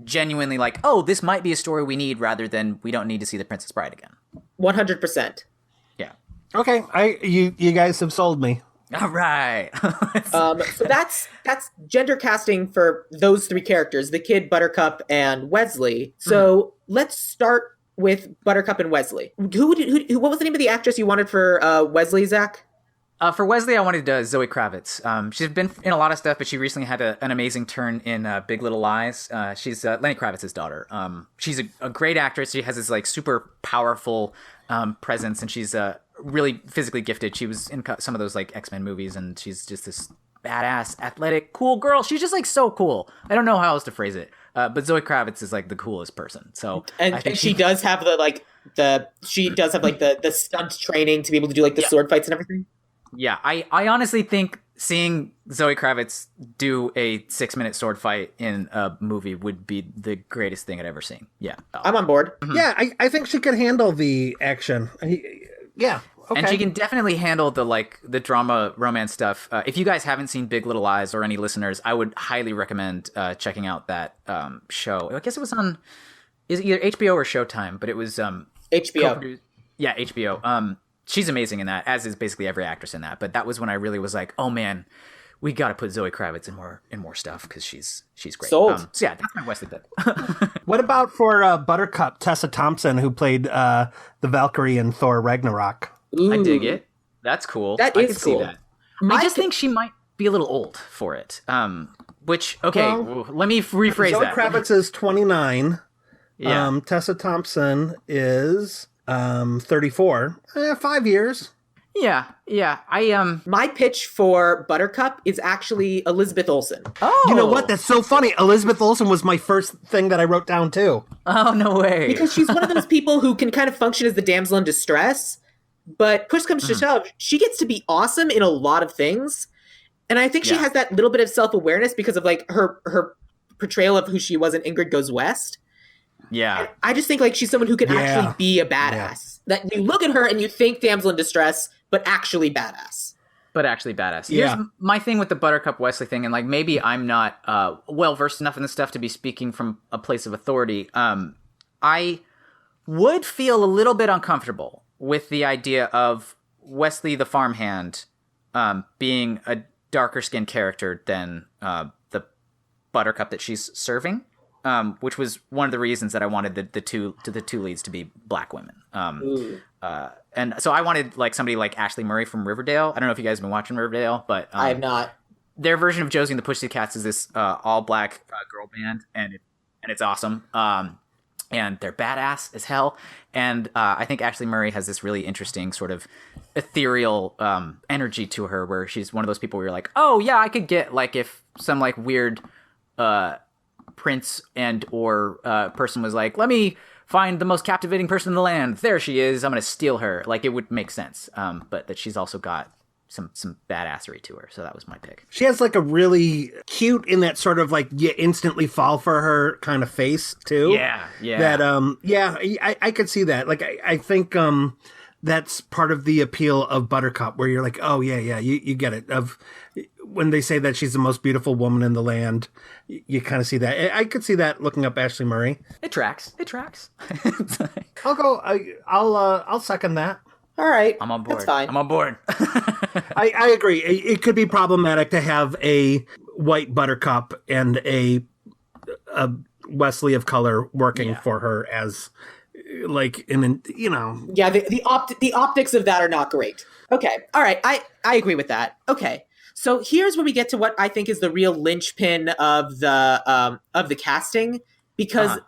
genuinely like, oh, this might be a story we need, rather than we don't need to see The Princess Bride again. 100%. Yeah. Okay, you guys have sold me. All right. So that's gender casting for those three characters, the kid, Buttercup, and Wesley. So let's start with Buttercup and Wesley. What was the name of the actress you wanted for Wesley, Zach? For Wesley, I wanted Zoe Kravitz. She's been in a lot of stuff, but she recently had an amazing turn in Big Little Lies. She's Lenny Kravitz's daughter. She's a great actress. She has this like super powerful presence, and she's really physically gifted. She was in some of those like X-Men movies, and she's just this badass, athletic, cool girl. She's just like so cool. I don't know how else to phrase it. But Zoe Kravitz is like the coolest person. So and she does have the stunt training to be able to do like the sword fights and everything. Yeah, I honestly think seeing Zoe Kravitz do a 6-minute sword fight in a movie would be the greatest thing I'd ever seen. Yeah, I'm on board. Yeah, I think she could handle the action. Yeah, And she can definitely handle the drama romance stuff. If you guys haven't seen Big Little Lies, or any listeners, I would highly recommend checking out that show. I guess it was on is it either HBO or Showtime, but it was HBO. Yeah, HBO. She's amazing in that, as is basically every actress in that. But that was when I really was like, oh man, we got to put Zoe Kravitz in more stuff because she's great. Sold. So yeah, that's my Wesley pick. What about for Buttercup, Tessa Thompson, who played the Valkyrie in Thor Ragnarok? Ooh. I dig it. That's cool. That I is can cool. see that. I just think she might be a little old for it. Which, okay, let me rephrase Zoe that. Kravitz is 29. Yeah. Tessa Thompson is 34. 5 years. Yeah. My pitch for Buttercup is actually Elizabeth Olsen. Oh. You know what? That's so funny. Elizabeth Olsen was my first thing that I wrote down, too. Oh, no way. Because she's one of those people who can kind of function as the damsel in distress, but push comes to shove, she gets to be awesome in a lot of things. And I think she has that little bit of self-awareness because of like her portrayal of who she was in Ingrid Goes West. Yeah. And I just think like she's someone who can actually be a badass. That you look at her and you think damsel in distress, but actually badass. Here's my thing with the Buttercup Wesley thing, and like maybe I'm not well versed enough in this stuff to be speaking from a place of authority. I would feel a little bit uncomfortable with the idea of Wesley the farmhand being a darker skinned character than the Buttercup that she's serving. Which was one of the reasons that I wanted the two leads to be black women. And so I wanted like somebody like Ashley Murray from Riverdale. I don't know if you guys have been watching Riverdale, but I have not. Their version of Josie and the Pussycats is this all black girl band, and it's awesome. And they're badass as hell. And I think Ashley Murray has this really interesting sort of ethereal energy to her, where she's one of those people where you're like, oh yeah, I could get like if some like weird prince and or person was like, let me find the most captivating person in the land, there she is, I'm gonna steal her, like it would make sense. But that she's also got some badassery to her, so that was my pick. She has like a really cute in that sort of like you instantly fall for her kind of face too. Yeah That I could see that. Like I think that's part of the appeal of Buttercup, where you're like, oh yeah, you get it. Of when they say that she's the most beautiful woman in the land, you kind of see that. I could see that looking up Ashley Murray. It tracks. I'll second that. All right, I'm on board. That's fine. I'm on board. I agree. It could be problematic to have a white Buttercup and a Wesley of color working for her as like Yeah, the optics of that are not great. Okay, all right, I agree with that. Okay, so here's where we get to what I think is the real linchpin of the casting, because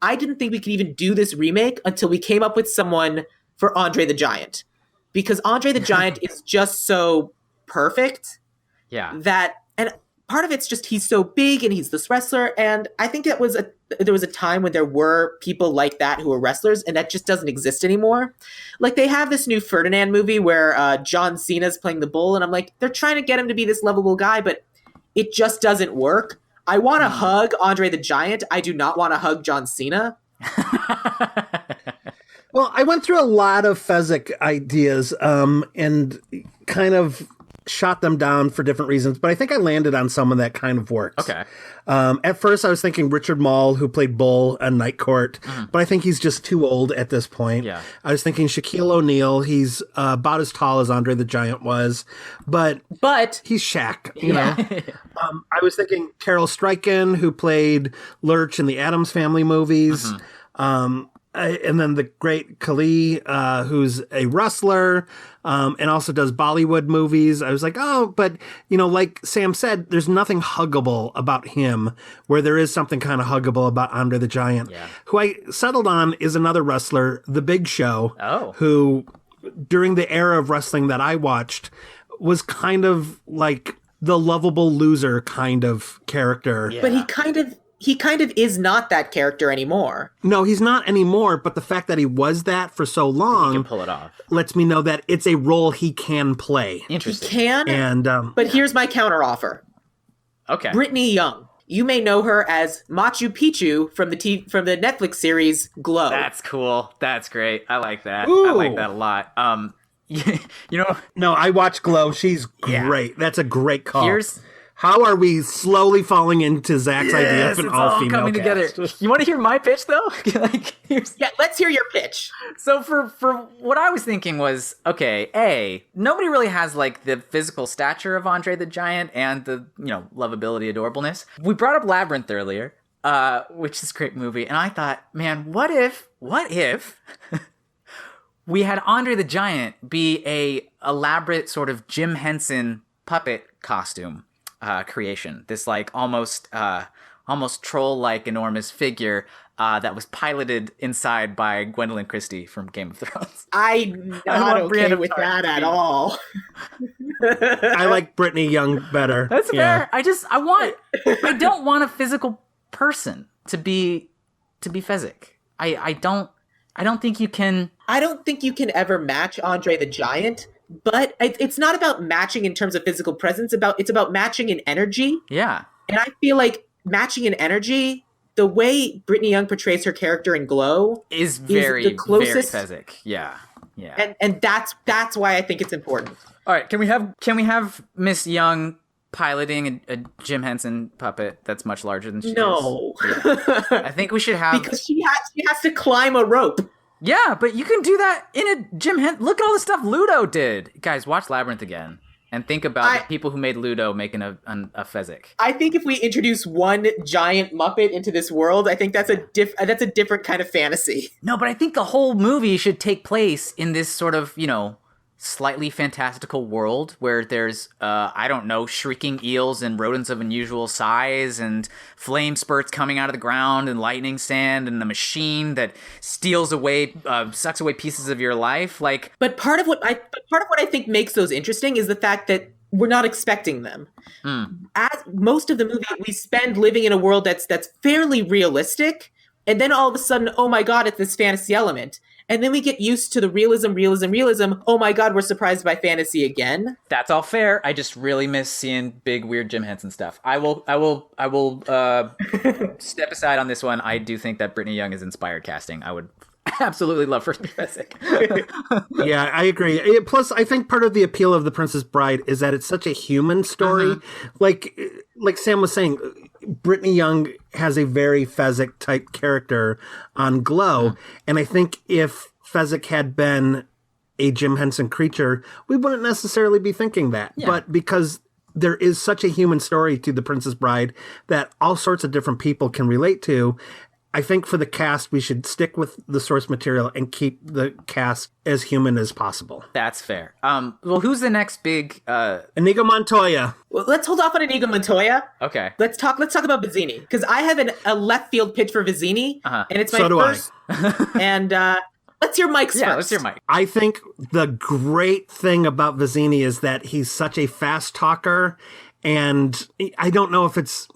I didn't think we could even do this remake until we came up with someone for Andre the Giant, because Andre the Giant is just so perfect. Yeah. And part of it's just he's so big and he's this wrestler, and I think there was a time when there were people like that who were wrestlers, and that just doesn't exist anymore. Like they have this new Ferdinand movie where John Cena's playing the bull, and I'm like, they're trying to get him to be this lovable guy, but it just doesn't work. I want to hug Andre the Giant. I do not want to hug John Cena. Well, I went through a lot of Fezzik ideas and kind of shot them down for different reasons, but I think I landed on someone that kind of works. Okay. At first, I was thinking Richard Mall, who played Bull on Night Court, but I think he's just too old at this point. Yeah. I was thinking Shaquille O'Neal. He's about as tall as Andre the Giant was, but he's Shaq, you know? I was thinking Carol Stryken, who played Lurch in the Addams Family movies. And then the great Kali, who's a wrestler, and also does Bollywood movies. I was like, oh, but, like Sam said, there's nothing huggable about him, where there is something kind of huggable about Andre the Giant. Yeah. Who I settled on is another wrestler, The Big Show, who, during the era of wrestling that I watched, was kind of like the lovable loser kind of character. Yeah. But he kind of is not that character anymore. No, he's not anymore, but the fact that he was that for so long, he can pull it off, lets me know that it's a role he can play. Interesting. He can, and but here's my counteroffer. Okay. Brittany Young. you may know her as Machu Picchu from the Netflix series Glow. That's cool. That's great. I like that. Ooh. I like that a lot. You know, No, I watch Glow. She's great. Yeah. That's a great call. How are we slowly falling into Zach's idea of an all-female coming cast? together. You want to hear my pitch though? Yeah, let's hear your pitch. So for what I was thinking was, okay, nobody really has like the physical stature of Andre the Giant and the, lovability, adorableness. We brought up Labyrinth earlier, which is a great movie, and I thought, man, what if we had Andre the Giant be a elaborate sort of Jim Henson puppet costume creation, this like almost troll-like enormous figure that was piloted inside by Gwendolyn Christie from Game of Thrones. I'm not okay with that at all. I like Brittany Young better. That's fair. I don't want a physical person to be Fezzik. I don't think you can. I don't think you can ever match Andre the Giant. But it's not about matching in terms of physical presence. It's about matching in energy. Yeah. And I feel like matching in energy, the way Brittany Young portrays her character in Glow is the closest. Very Fezzik. Yeah. Yeah. And that's why I think it's important. All right. Can we have Miss Young piloting a Jim Henson puppet that's much larger than she is? No. Yeah. I think we should have, because she has to climb a rope. Yeah, but you can do that in a Jim Henson. Look at all the stuff Ludo did. Guys, watch Labyrinth again and think about the people who made Ludo making a Fezzik. I think if we introduce one giant Muppet into this world, I think that's a different kind of fantasy. No, but I think the whole movie should take place in this sort of, slightly fantastical world where there's, shrieking eels and rodents of unusual size and flame spurts coming out of the ground and lightning sand and the machine that sucks away pieces of your life. But part of what I think makes those interesting is the fact that we're not expecting them. As most of the movie, we spend living in a world that's fairly realistic, and then all of a sudden, oh my God, it's this fantasy element. And then we get used to the realism. Oh my God, we're surprised by fantasy again. That's all fair. I just really miss seeing big, weird Jim Henson stuff. I will step aside on this one. I do think that Brittany Young is inspired casting. I would absolutely love her to be Fezzik. Yeah, I agree. Plus, I think part of the appeal of The Princess Bride is that it's such a human story. Like Sam was saying, Brittany Young has a very Fezzik type character on Glow, and I think if Fezzik had been a Jim Henson creature, we wouldn't necessarily be thinking that. Yeah. But because there is such a human story to The Princess Bride that all sorts of different people can relate to, I think for the cast, we should stick with the source material and keep the cast as human as possible. That's fair. Well, who's the next big... Inigo Montoya. Well, let's hold off on Inigo Montoya. Okay. Let's talk about Vizzini, because I have a left field pitch for Vizzini, and it's my first. And let's hear Mike's first. Yeah, let's hear Mike. I think the great thing about Vizzini is that he's such a fast talker, and I don't know if it's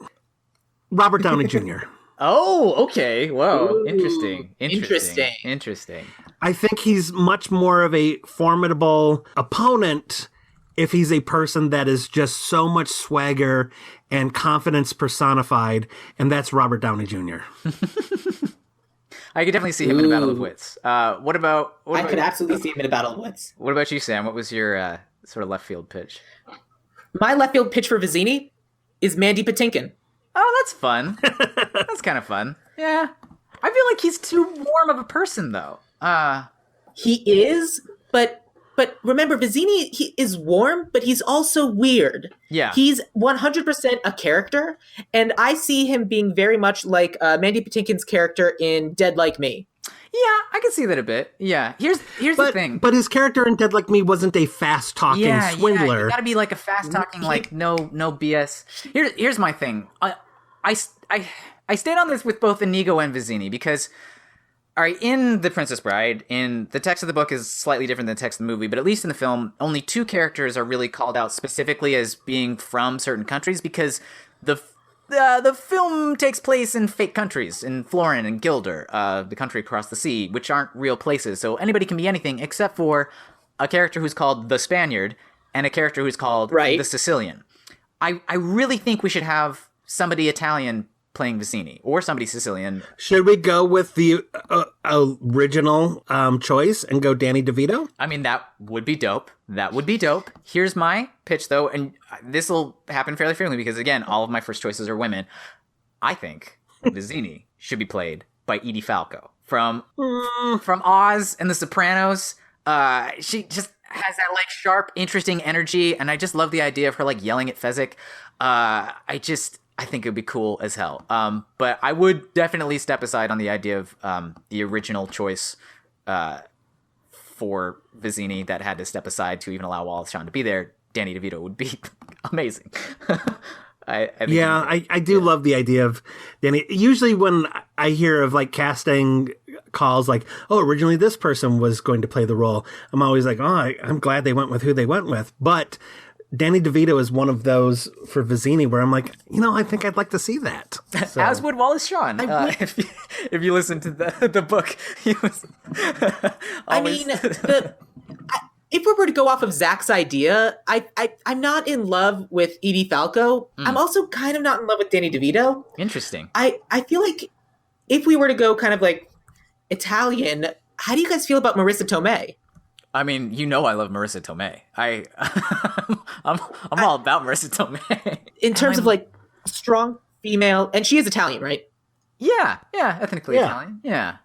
Robert Downey Jr. Oh, okay. Whoa. Ooh, Interesting. I think he's much more of a formidable opponent if he's a person that is just so much swagger and confidence personified, and that's Robert Downey Jr. I could definitely see him in a Battle of Wits. What about I could absolutely see him in a Battle of Wits. What about you, Sam? What was your sort of left field pitch? My left field pitch for Vizzini is Mandy Patinkin. Oh, that's fun. That's kind of fun. Yeah. I feel like he's too warm of a person, though. He is, but remember, Vizzini, he is warm, but he's also weird. Yeah. He's 100% a character, and I see him being very much like Mandy Patinkin's character in Dead Like Me. Yeah, I can see that a bit. Yeah. Here's the thing. But his character in Dead Like Me wasn't a fast-talking swindler. Yeah, you gotta be like a fast-talking, like, no BS. Here's my thing. I stayed on this with both Inigo and Vizzini because, all right, in The Princess Bride, in the text of the book is slightly different than the text of the movie, but at least in the film, only two characters are really called out specifically as being from certain countries because the film takes place in fake countries, in Florin and Gilder, the country across the sea, which aren't real places. So anybody can be anything except for a character who's called the Spaniard and a character who's called the Sicilian. I really think we should have somebody Italian playing Vizzini or somebody Sicilian. Should we go with the original choice and go Danny DeVito? I mean, that would be dope. Here's my pitch, though, and this will happen fairly frequently because, again, all of my first choices are women. I think Vizzini should be played by Edie Falco from Oz and The Sopranos. She just has that like sharp, interesting energy, and I just love the idea of her like yelling at Fezzik. I think it would be cool as hell. But I would definitely step aside on the idea of the original choice for Vizzini that had to step aside to even allow Wallace Shawn to be there. Danny DeVito would be amazing. I do love the idea of Danny. Usually when I hear of like casting calls like, oh, originally this person was going to play the role, I'm always like, oh, I'm glad they went with who they went with. But Danny DeVito is one of those for Vizzini where I'm like, I think I'd like to see that. So. As would Wallace Shawn. If you listen to the book, he was always... if we were to go off of Zach's idea, I'm not in love with Edie Falco. I'm also kind of not in love with Danny DeVito. Interesting. I feel like if we were to go kind of like Italian, how do you guys feel about Marissa Tomei? I mean, I love Marissa Tomei. I'm all about Marissa Tomei. In terms of like strong female, and she is Italian, right? Yeah, ethnically Italian. Yeah.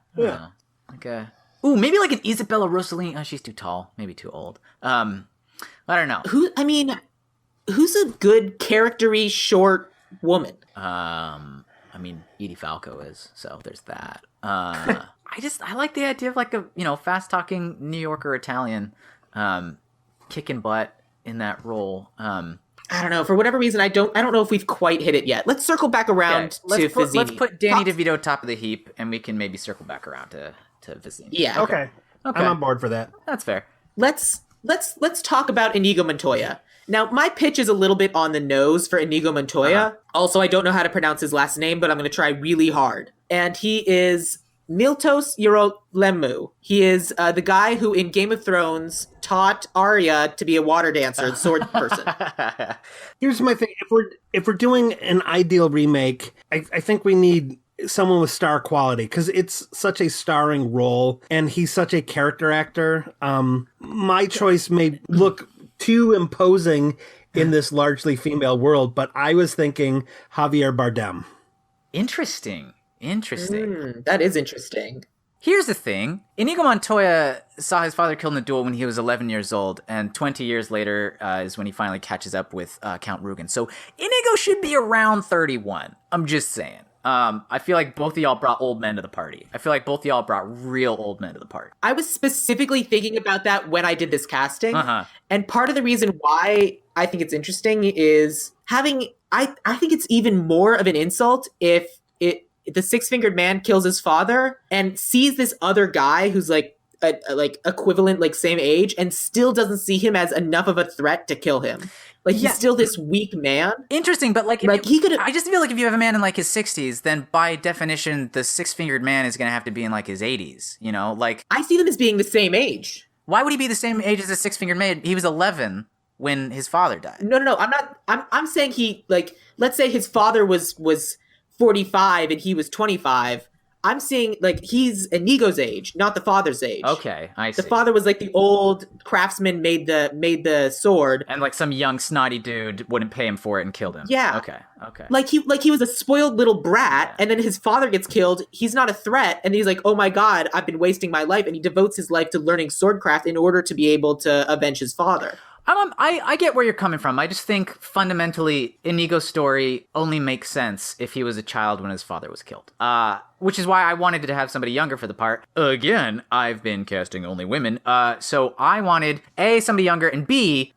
Maybe like an Isabella Rossellini. Oh, she's too tall, maybe too old. I don't know. Who's a good character-y short woman? Edie Falco is, so there's that. I like the idea of like a fast-talking New Yorker Italian kicking butt in that role. I don't know. For whatever reason, I don't know if we've quite hit it yet. Let's circle back around to Vizzini. Let's put Danny DeVito top of the heap, and we can maybe circle back around to Vizzini. Yeah. Okay. I'm on board for that. That's fair. Let's talk about Inigo Montoya. Now, my pitch is a little bit on the nose for Inigo Montoya. Also, I don't know how to pronounce his last name, but I'm going to try really hard. And he is Miltos Yerolemu. He is the guy who in Game of Thrones taught Arya to be a water dancer, sword person. Here's my thing. If we're doing an Ideal remake, I think we need someone with star quality because it's such a starring role and he's such a character actor. My choice may look too imposing in this largely female world, but I was thinking Javier Bardem. Interesting. That is interesting. Here's the thing. Inigo Montoya saw his father killed in a duel when he was 11 years old, and 20 years later is when he finally catches up with Count Rugen. So Inigo should be around 31. I'm just saying. I feel like both of y'all brought old men to the party. I feel like both of y'all brought real old men to the party. I was specifically thinking about that when I did this casting. And part of the reason why I think it's interesting is having... I think it's even more of an insult if the six-fingered man kills his father and sees this other guy who's like equivalent, like same age, and still doesn't see him as enough of a threat to kill him. Like he's still this weak man. Interesting, but like he could. I just feel like if you have a man in like his 60s, then by definition, the six-fingered man is going to have to be in like his 80s. Like I see them as being the same age. Why would he be the same age as a six-fingered man? He was 11 when his father died. No. I'm not. I'm saying he like. Let's say his father was 45 and he was 25. I'm saying like he's Inigo's age, not the father's age. Okay, I see. The father was like the old craftsman made the sword, and like some young snotty dude wouldn't pay him for it and killed him. Yeah. Okay. Like he was a spoiled little brat, and then his father gets killed. He's not a threat, and he's like, oh my god, I've been wasting my life, and he devotes his life to learning swordcraft in order to be able to avenge his father. I get where you're coming from. I just think fundamentally Inigo's story only makes sense if he was a child when his father was killed. Which is why I wanted to have somebody younger for the part. Again, I've been casting only women. So I wanted A, somebody younger, and B,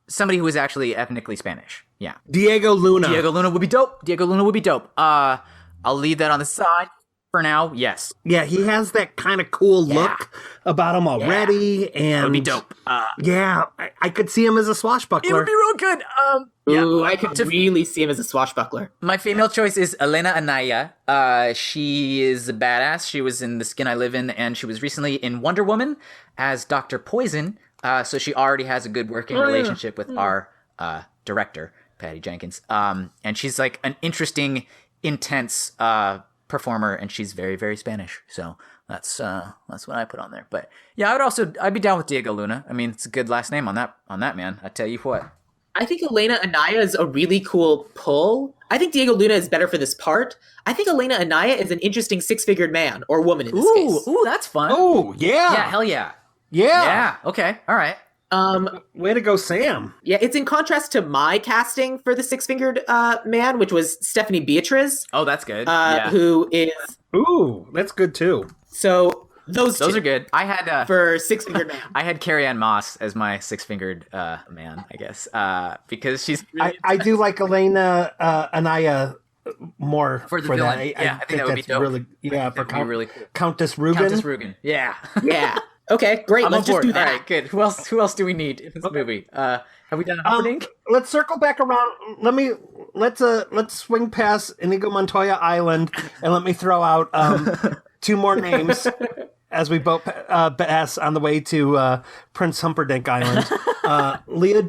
somebody who was actually ethnically Spanish. Yeah. Diego Luna. Diego Luna would be dope. I'll leave that on the side. For now, yes. Yeah, he has that kind of cool look about him already, and that would be dope. I could see him as a swashbuckler. It would be real good. Ooh, I could really see him as a swashbuckler. My female choice is Elena Anaya. She is a badass. She was in The Skin I Live In, and she was recently in Wonder Woman as Dr. Poison. So she already has a good working relationship with our director. Patty Jenkins. And she's like an interesting, intense performer, and she's very, very Spanish. So that's what I put on there. But yeah, I'd be down with Diego Luna. I mean, it's a good last name on that man. I tell you what. I think Elena Anaya is a really cool pull. I think Diego Luna is better for this part. I think Elena Anaya is an interesting six-figured man or woman in this case. Ooh, that's fun. Oh, yeah. Yeah, hell yeah. Yeah. Yeah, okay, all right. Way to go, Sam. Yeah, it's in contrast to my casting for the six-fingered man, which was Stephanie Beatriz. Oh, that's good. Who is... Ooh, that's good too. So... Those are good. I had for six-fingered man. I had Carrie Ann Moss as my six-fingered man, I guess, because she's. Really I do like Elena Anaya more for the villain. I think that would be dope. Really, for really cool. Countess Rugen. Countess Rugen. Yeah. Yeah. Okay, great. Let's just do that. All right, good. Who else do we need in this movie? Have we done a Humperdinck? Let's circle back around. Let's swing past Inigo Montoya Island and let me throw out two more names. As we both pass on the way to Prince Humperdinck Island. Leah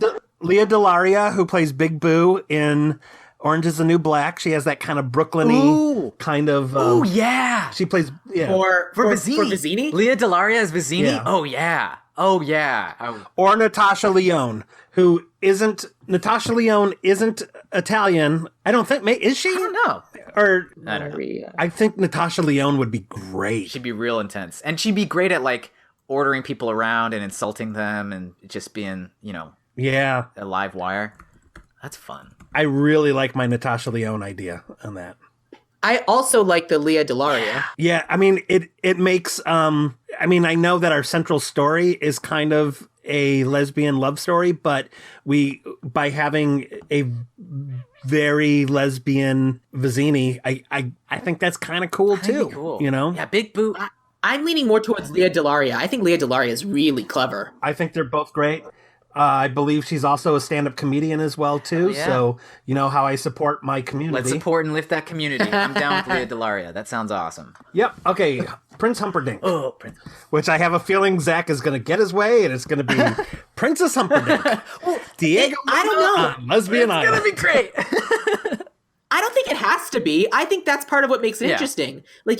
Delaria, who plays Big Boo in Orange is the New Black. She has that kind of Brooklyn-y kind of... oh, yeah! She plays... Yeah. For Vizzini? Leah Delaria as Vizzini? Yeah. Oh, yeah. Oh, yeah. Or Natasha Lyonne, who isn't... Natasha Lyonne isn't Italian. I don't think... Is she? I don't know. Or I don't know. I think Natasha Lyonne would be great. She'd be real intense. And she'd be great at, like, ordering people around and insulting them and just being, yeah, a live wire. That's fun. I really like my Natasha Lyonne idea on that. I also like the Leah Delaria. Yeah, I mean, it makes... I mean, I know that our central story is kind of a lesbian love story, but by having a very lesbian Vizzini, I think that's kind of cool too. Cool. Yeah, Big Boo. I'm leaning more towards Leah Delaria. I think Leah Delaria is really clever. I think they're both great. I believe she's also a stand-up comedian as well too. Yeah. So you know how I support my community. Let's support and lift that community. I'm down with Leah Delaria. That sounds awesome. Yep. Okay. Prince Humperdinck. Oh, Prince. Which I have a feeling Zach is going to get his way, and it's going to be Princess Humperdinck. Diego. I don't know. Lesbian Island. It's going to be great. I don't think it has to be. I think that's part of what makes it interesting. I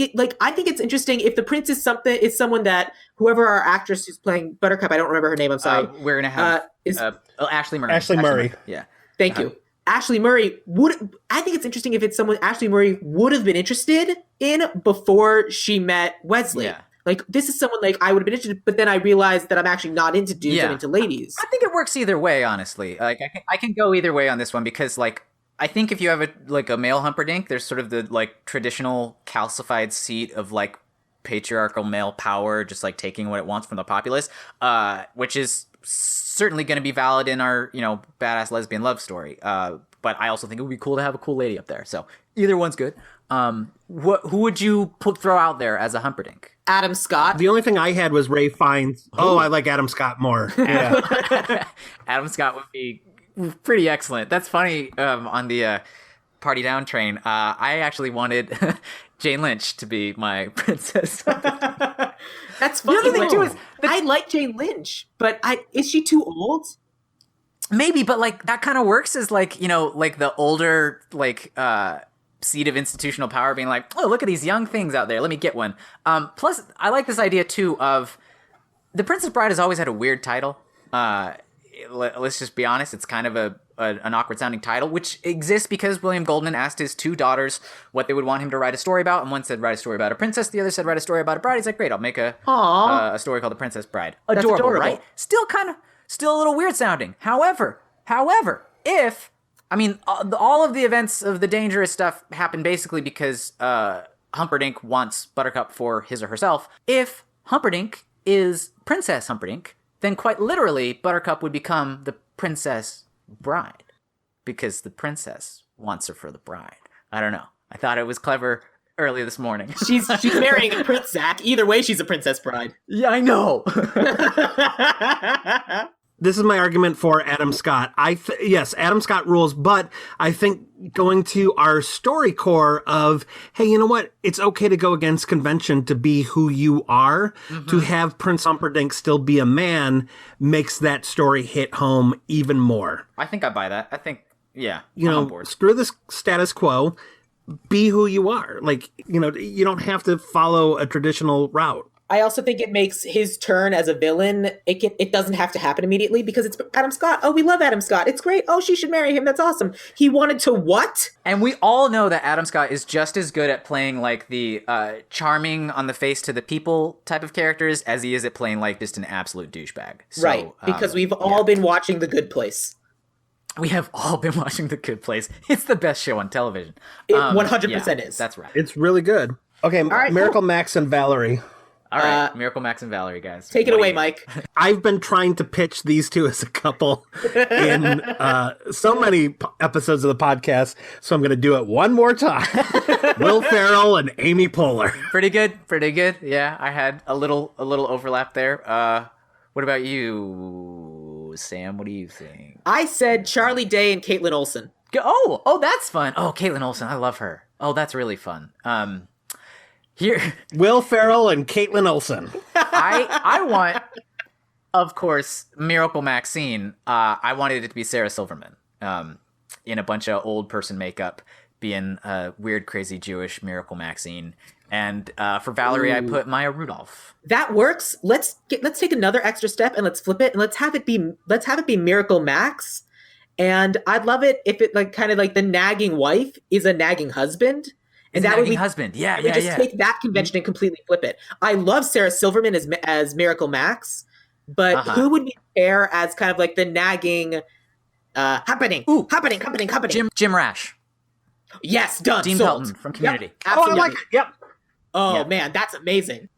think it's interesting if the prince is someone that whoever our actress who's playing Buttercup, I don't remember her name. I'm sorry. We're gonna have Ashley Murray. Ashley Murray. Yeah. Thank you. Ashley Murray I think it's interesting if it's someone Ashley Murray would have been interested in before she met Wesley. Yeah. Like, this is someone I would have been interested, but then I realized that I'm actually not into dudes, I'm into ladies. I think it works either way, honestly. Like, I can go either way on this one because, like, I think if you have a male Humperdinck, there's sort of the, like, traditional calcified seat of, like, patriarchal male power, just, like, taking what it wants from the populace, which is certainly going to be valid in our, badass lesbian love story. But I also think it would be cool to have a cool lady up there. So either one's good. Who would you throw out there as a Humperdinck? Adam Scott. The only thing I had was Ray Fiennes. Oh, I like Adam Scott more. Yeah. Adam Scott would be pretty excellent. That's funny. On the Party Down train, I actually wanted Jane Lynch to be my princess. That's funny. The other thing too is I like Jane Lynch, but is she too old? Maybe, but like that kind of works as like the older seat of institutional power being like, oh, look at these young things out there. Let me get one. Plus, I like this idea too of the Princess Bride has always had a weird title. Let's just be honest. It's kind of an awkward sounding title, which exists because William Goldman asked his two daughters what they would want him to write a story about. And one said, write a story about a princess. The other said, write a story about a bride. He's like, great, I'll make a story called The Princess Bride. Adorable, right? Still a little weird sounding. However, if, all of the events of the dangerous stuff happen basically because Humperdinck wants Buttercup for his or herself. If Humperdinck is Princess Humperdinck, then quite literally Buttercup would become the Princess Bride because the princess wants her for the bride. I don't know. I thought it was clever early this morning. She's marrying a prince, Zach. Either way, she's a Princess Bride. Yeah, I know. This is my argument for Adam Scott. Yes, Adam Scott rules, but I think going to our story core of, hey, you know what? It's okay to go against convention to be who you are. Mm-hmm. To have Prince Humperdinck still be a man makes that story hit home even more. I think I buy that. I think, Yeah. You know, screw the status quo. Be who you are. Like, you know, you don't have to follow a traditional route. I also think it makes his turn as a villain, it doesn't have to happen immediately because it's Adam Scott. Oh, we love Adam Scott. It's great. Oh, she should marry him. That's awesome. He wanted to what? And we all know that Adam Scott is just as good at playing like the charming on the face to the people type of characters as he is at playing like just an absolute douchebag. So, right, because we've all been watching The Good Place. We have all been watching The Good Place. It's the best show on television. It 100% is. That's right. It's really good. Okay, right, Miracle Max and Valerie. All right, Miracle Max and Valerie, guys. Take it away, Mike. I've been trying to pitch these two as a couple in so many episodes of the podcast, so I'm going to do it one more time. Will Ferrell and Amy Poehler. Pretty good. Yeah, I had a little overlap there. What about you, Sam? What do you think? I said Charlie Day and Caitlin Olsen. Oh, that's fun. Oh, Caitlin Olsen, I love her. Oh, that's really fun. Here, Will Ferrell and Caitlin Olsen. I want, of course, Miracle Maxine. I wanted it to be Sarah Silverman, in a bunch of old person makeup, being a weird, crazy Jewish Miracle Maxine. And for Valerie, I put Maya Rudolph. That works. Let's take another extra step and let's flip it and let's have it be Miracle Max. And I'd love it if it like kind of like the nagging wife is a nagging husband. And that would be husband. Yeah. Just take that convention and completely flip it. I love Sarah Silverman as Miracle Max, but who would be fair as kind of like the nagging happening? Jim Rash. Yes, done. Dean Sold. Pelton from Community. Yep, absolutely. Oh, I like it. Yep. Oh man, that's amazing.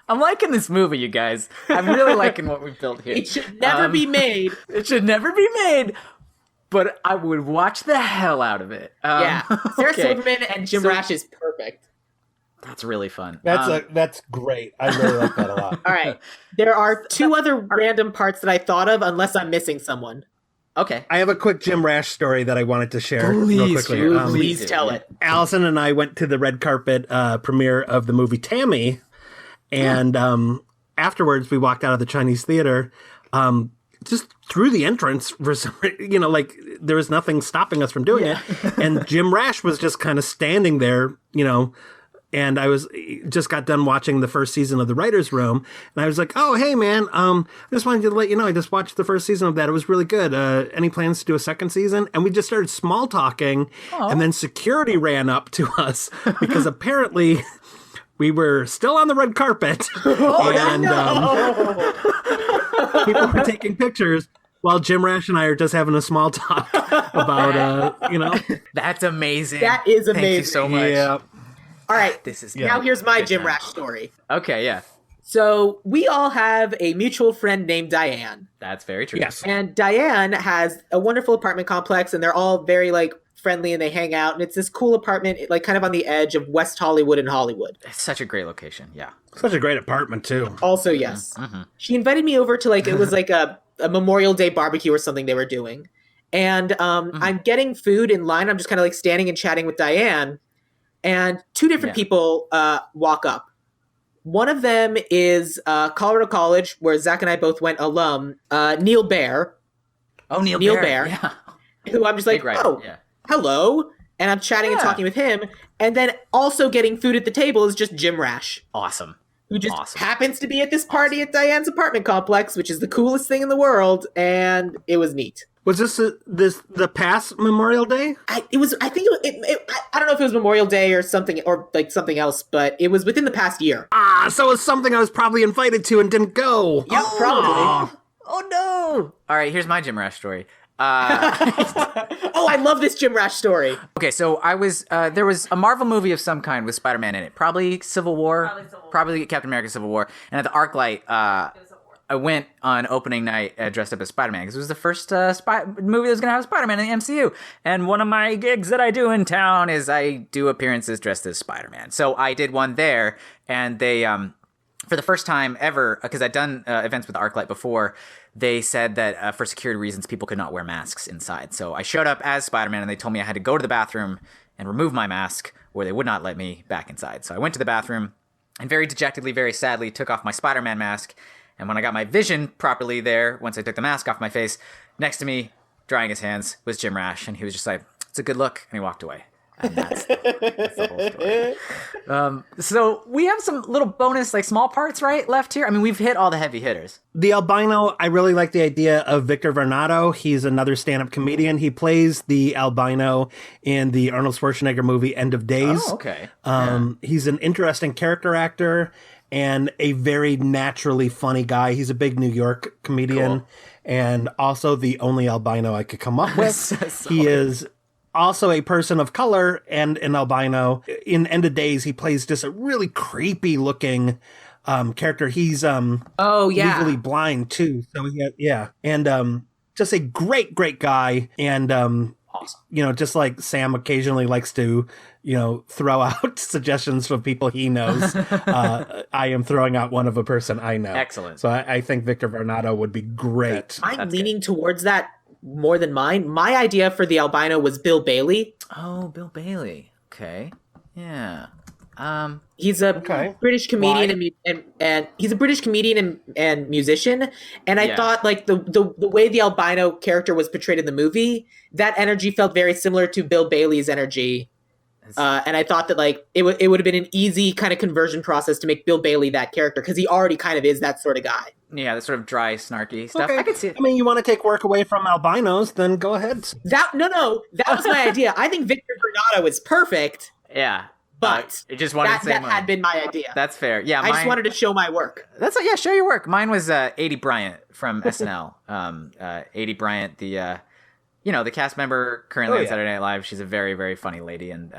I'm liking this movie, you guys. I'm really liking what we've built here. It should never be made. It should never be made. But I would watch the hell out of it. Sarah Silverman and Jim Rash is perfect. That's really fun. That's great. I really like that a lot. All right. There are two other random parts that I thought of, unless I'm missing someone. Okay. I have a quick Jim Rash story that I wanted to share real quickly. Please tell it. Allison and I went to the red carpet premiere of the movie Tammy, and afterwards we walked out of the Chinese theater. Just through the entrance, for some, like there was nothing stopping us from doing it. And Jim Rash was just kind of standing there, and I just got done watching the first season of The Writer's Room. And I was like, oh, hey, man, I just wanted to let you know, I just watched the first season of that. It was really good. Any plans to do a second season? And we just started small talking. And then security ran up to us because apparently we were still on the red carpet. People were taking pictures while Jim Rash and I are just having a small talk about, That's amazing. That is amazing. Thank you so much. Yeah. All right. Now here's my Good Jim time. Rash story. Okay, yeah. So we all have a mutual friend named Diane. That's very true. Yes. And Diane has a wonderful apartment complex, and they're all very, friendly, and they hang out. And it's this cool apartment, kind of on the edge of West Hollywood and Hollywood. It's such a great location, yeah. Such a great apartment, too. Also, yes. She invited me over to, it was a Memorial Day barbecue or something they were doing. And I'm getting food in line. I'm just kind of, standing and chatting with Diane. And two different people walk up. One of them is Colorado College, where Zach and I both went, alum, Neil Baer. Oh, Neil Baer. Yeah. Who I'm just hello. And I'm chatting and talking with him. And then also getting food at the table is just Jim Rash. Awesome. Who just happens to be at this party at Diane's apartment complex, which is the coolest thing in the world. And it was neat. Was this the past Memorial Day? I don't know if it was Memorial Day or something, or something else, but it was within the past year. So it's something I was probably invited to and didn't go. Yep, probably. Oh no! All right, here's my Jim Rash story. Oh, I love this Jim Rash story. Okay, so I was there was a Marvel movie of some kind with Spider-Man in it, probably Civil War, probably Captain America: Civil War, and at the ArcLight. I went on opening night dressed up as Spider-Man because it was the first movie that was going to have Spider-Man in the MCU. And one of my gigs that I do in town is I do appearances dressed as Spider-Man. So I did one there, and they, for the first time ever, because I'd done events with ArcLight before, they said that for security reasons, people could not wear masks inside. So I showed up as Spider-Man, and they told me I had to go to the bathroom and remove my mask, or they would not let me back inside. So I went to the bathroom, and very dejectedly, very sadly, took off my Spider-Man mask. And when I got my vision properly there, once I took the mask off my face, next to me drying his hands, was Jim Rash, and he was just like, "It's a good look," and he walked away. And that's the whole story. So we have some little bonus, like small parts, right, left here. I mean, we've hit all the heavy hitters. The albino, I really like the idea of Victor Varnado. He's another stand-up comedian. He plays the albino in the Arnold Schwarzenegger movie End of Days. Oh, okay. He's an interesting character actor and a very naturally funny guy. He's a big New York comedian, cool. And also the only albino I could come up with. He is also a person of color and an albino. In End of Days, he plays just a really creepy looking character. He's legally blind too. So and just a great I and awesome. You know, just like Sam occasionally likes to, you know, throw out suggestions from people he knows. I am throwing out one of a person I know. Excellent. So I think Victor Varnado would be great. I'm leaning towards that more than mine. My idea for the albino was Bill Bailey. Oh, Bill Bailey. Okay. Yeah. He's a British comedian and he's a British comedian and musician. And I thought like the way the albino character was portrayed in the movie, that energy felt very similar to Bill Bailey's energy. And I thought that like it would have been an easy kind of conversion process to make Bill Bailey that character because he already kind of is that sort of guy. Yeah, the sort of dry, snarky stuff. Okay. I could see it. I mean, you want to take work away from albinos, then go ahead. That was my idea. I think Victor Varnado is perfect. Yeah. But it just wanted that had been my idea. That's fair. Yeah, I just wanted to show my work. Show your work. Mine was A.D. Bryant from SNL. A.D. Bryant, the cast member currently on Saturday Night Live. She's a very, very funny lady and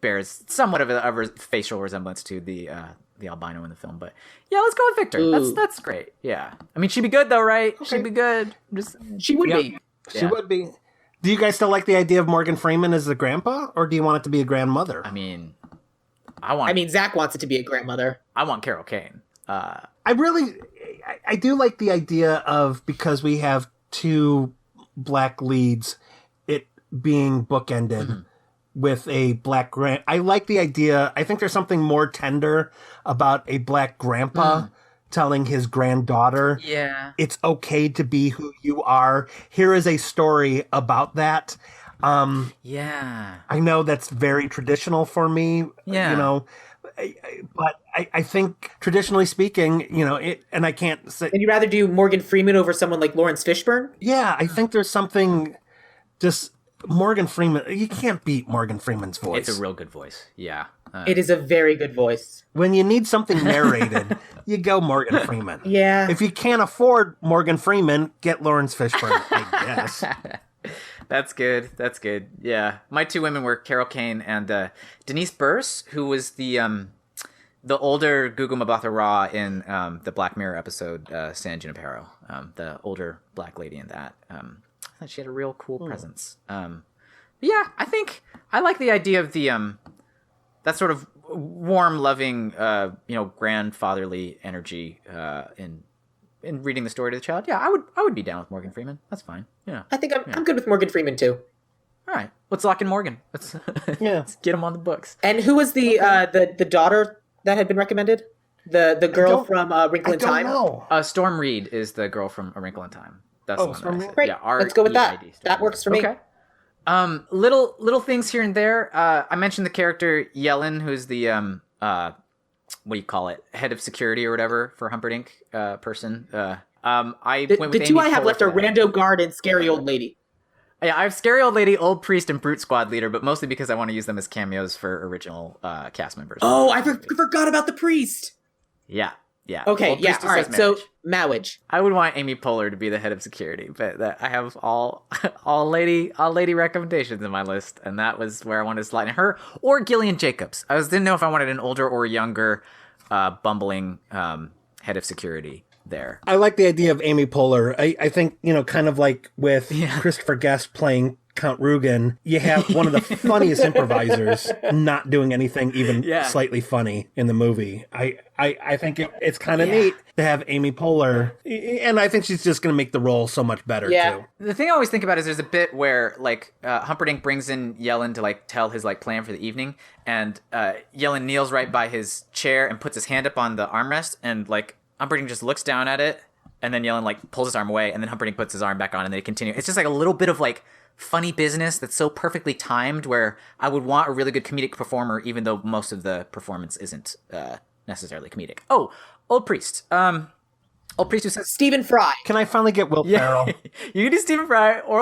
bears somewhat of a facial resemblance to the albino in the film. But yeah, let's go with Victor. Ooh. That's great. Yeah, I mean, she'd be good though, right? Okay. She'd be good. She would be. She would be. Do you guys still like the idea of Morgan Freeman as the grandpa, or do you want it to be a grandmother? I mean, Zach wants it to be a grandmother. I want Carol Kane. I do like the idea of, because we have two black leads, it being bookended with a black I like the idea. I think there's something more tender about a black grandpa telling his granddaughter, it's okay to be who you are. Here is a story about that. I know that's very traditional for me, you know, but I think traditionally speaking, you know, and I can't say. And you'd rather do Morgan Freeman over someone like Lawrence Fishburne? Yeah, I think there's something just Morgan Freeman. You can't beat Morgan Freeman's voice. It's a real good voice. Yeah. It is a very good voice. When you need something narrated, you go Morgan Freeman. Yeah. If you can't afford Morgan Freeman, get Lawrence Fishburne, I guess. That's good. Yeah. My two women were Carol Kane and Denise Burse, who was the older Gugu Mbatha Raw in the Black Mirror episode San Junipero, the older black lady in that. I thought she had a real cool presence. Yeah, I think I like the idea of the that sort of warm, loving, grandfatherly energy in reading the story to the child. Yeah, I would be down with Morgan Freeman. That's fine. Yeah, I think I'm good with Morgan Freeman too. All right, let's lock in Morgan. Let's get him on the books. And who was the daughter that had been recommended? The girl from Wrinkle in Time. I don't know. Storm Reed is the girl from A Wrinkle in Time. That's the one Storm that I Reed. said. Great. Yeah, let's go with that. That works for me. Okay. Little things here and there. I mentioned the character Yellen, who's the what do you call it? Head of security or whatever for Humperdinck person. I went with the two I have left are Rando Guard and Scary Old Lady. Yeah, I have Scary Old Lady, Old Priest, and Brute Squad Leader, but mostly because I want to use them as cameos for original cast members. Oh, I forgot about the priest. Yeah. Okay, yeah, all right. So, Mowage. I would want Amy Poehler to be the head of security, but I have all lady recommendations in my list, and that was where I wanted to slide in her or Gillian Jacobs. I didn't know if I wanted an older or younger, bumbling head of security there. I like the idea of Amy Poehler. I think, you know, kind of like with Christopher Guest playing Count Rugen, you have one of the funniest improvisers not doing anything even slightly funny in the movie. I think it's kind of neat to have Amy Poehler, and I think she's just going to make the role so much better too. The thing I always think about is there's a bit where like Humperdinck brings in Yellen to like tell his like plan for the evening, and Yellen kneels right by his chair and puts his hand up on the armrest, and like Humperdinck just looks down at it and then Yellen like pulls his arm away, and then Humperdinck puts his arm back on, and they continue. It's just like a little bit of like funny business that's so perfectly timed where I would want a really good comedic performer, even though most of the performance isn't necessarily comedic. Oh, old priest. Old priest who says Stephen Fry. Can I finally get Will Ferrell? You can do Stephen Fry or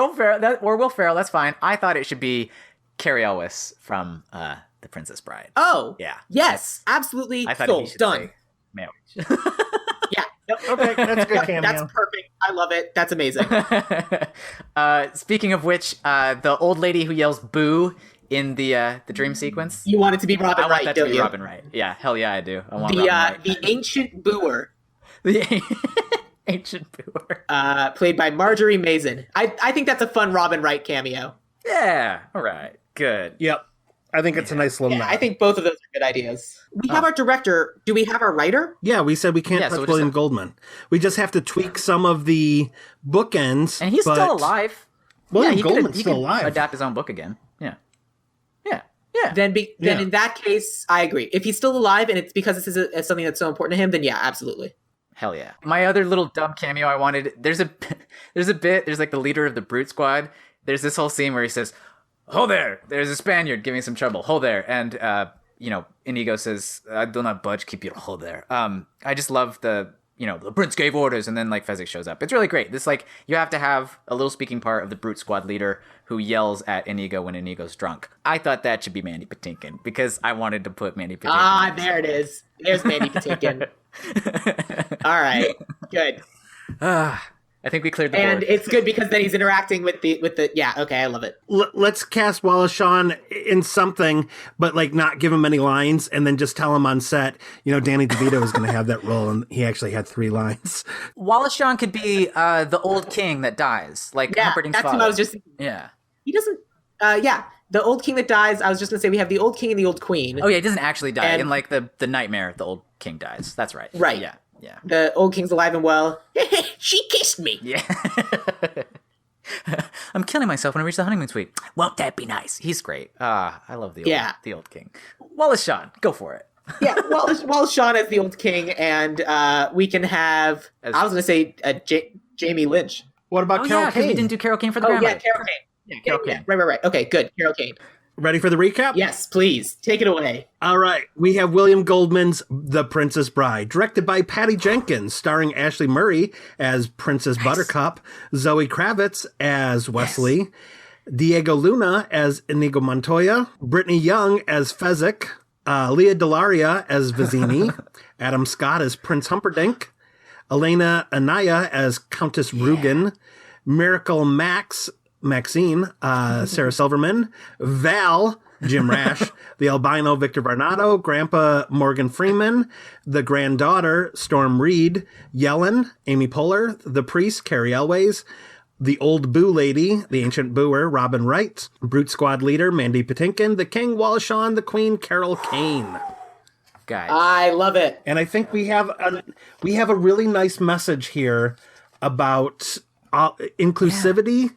Will Ferrell. That's fine. I thought it should be Carrie Elwes from The Princess Bride. Oh, yeah. Yes, absolutely. I thought sold. he should Done. say Maywitch. Yeah. Okay, that's a good cameo. That's perfect. I love it. That's amazing. Speaking of which, the old lady who yells "boo" in the dream sequence. You want it to be Robin I want Wright, that to don't be you? Robin Wright. Yeah, hell yeah, I do. I want Robin Wright. The ancient booer. The ancient booer. Played by Marjorie Mason. I think that's a fun Robin Wright cameo. Yeah. All right. Good. Yep. I think it's a nice little nod. I think both of those are good ideas. We have our director. Do we have our writer? Yeah, we said we can't touch William Goldman. We just have to tweak some of the bookends. And he's still alive. William Goldman's still alive. Adapt his own book again. Yeah. Then in that case, I agree. If he's still alive and it's because this is something that's so important to him, then yeah, absolutely. Hell yeah. My other little dumb cameo I wanted, there's like the leader of the Brute Squad. There's this whole scene where he says, "Ho there, there's a Spaniard giving some trouble. Ho there." And, Inigo says, "I do not budge, keep your ho there." I just love the prince gave orders, and then like Fezzik shows up. It's really great. This like, you have to have a little speaking part of the Brute Squad leader who yells at Inigo when Inigo's drunk. I thought that should be Mandy Patinkin because I wanted to put Mandy Patinkin. Ah, there it is. There's Mandy Patinkin. All right, good. I think we cleared the board. And it's good because then he's interacting with the yeah, okay, I love it. Let's cast Wallace Shawn in something, but like not give him any lines, and then just tell him on set, Danny DeVito is going to have that role, and he actually had 3 lines. Wallace Shawn could be the old king that dies, like Humperdinck's that's father. what I was just. Yeah. He doesn't. The old king that dies. I was just going to say we have the old king and the old queen. Oh yeah, he doesn't actually die. In like the nightmare, the old king dies. That's right. Right. Yeah. Yeah. The old king's alive and well. She kissed me. Yeah. I'm killing myself when I reach the honeymoon suite. Won't that be nice? He's great. I love the old king. Wallace Shawn, go for it. Yeah, Wallace Shawn as the old king, and we can have. I was going to say Jamie Lynch. What about Carol Kane? We didn't do Carol Kane for the grandmother. Yeah, Carol Kane. Yeah, Carol Kane. Right. Okay, good. Carol Kane. Ready for the recap? Yes, please. Take it away. All right. We have William Goldman's The Princess Bride, directed by Patty Jenkins, starring Ashley Murray as Princess Buttercup, Zoe Kravitz as Wesley, Diego Luna as Inigo Montoya, Brittany Young as Fezzik, Leah Delaria as Vizzini, Adam Scott as Prince Humperdinck, Elena Anaya as Countess Rugen, Miracle Maxine, Sarah Silverman, Val, Jim Rash, the albino Victor Varnado, Grandpa Morgan Freeman, the granddaughter Storm Reed, Yellen, Amy Poehler, the priest Carrie Elways, the old boo lady, the ancient booer Robin Wright, Brute Squad leader Mandy Patinkin, the king Wallace Shawn, the queen Carol Kane. Guys, I love it. And I think we have a really nice message here about inclusivity.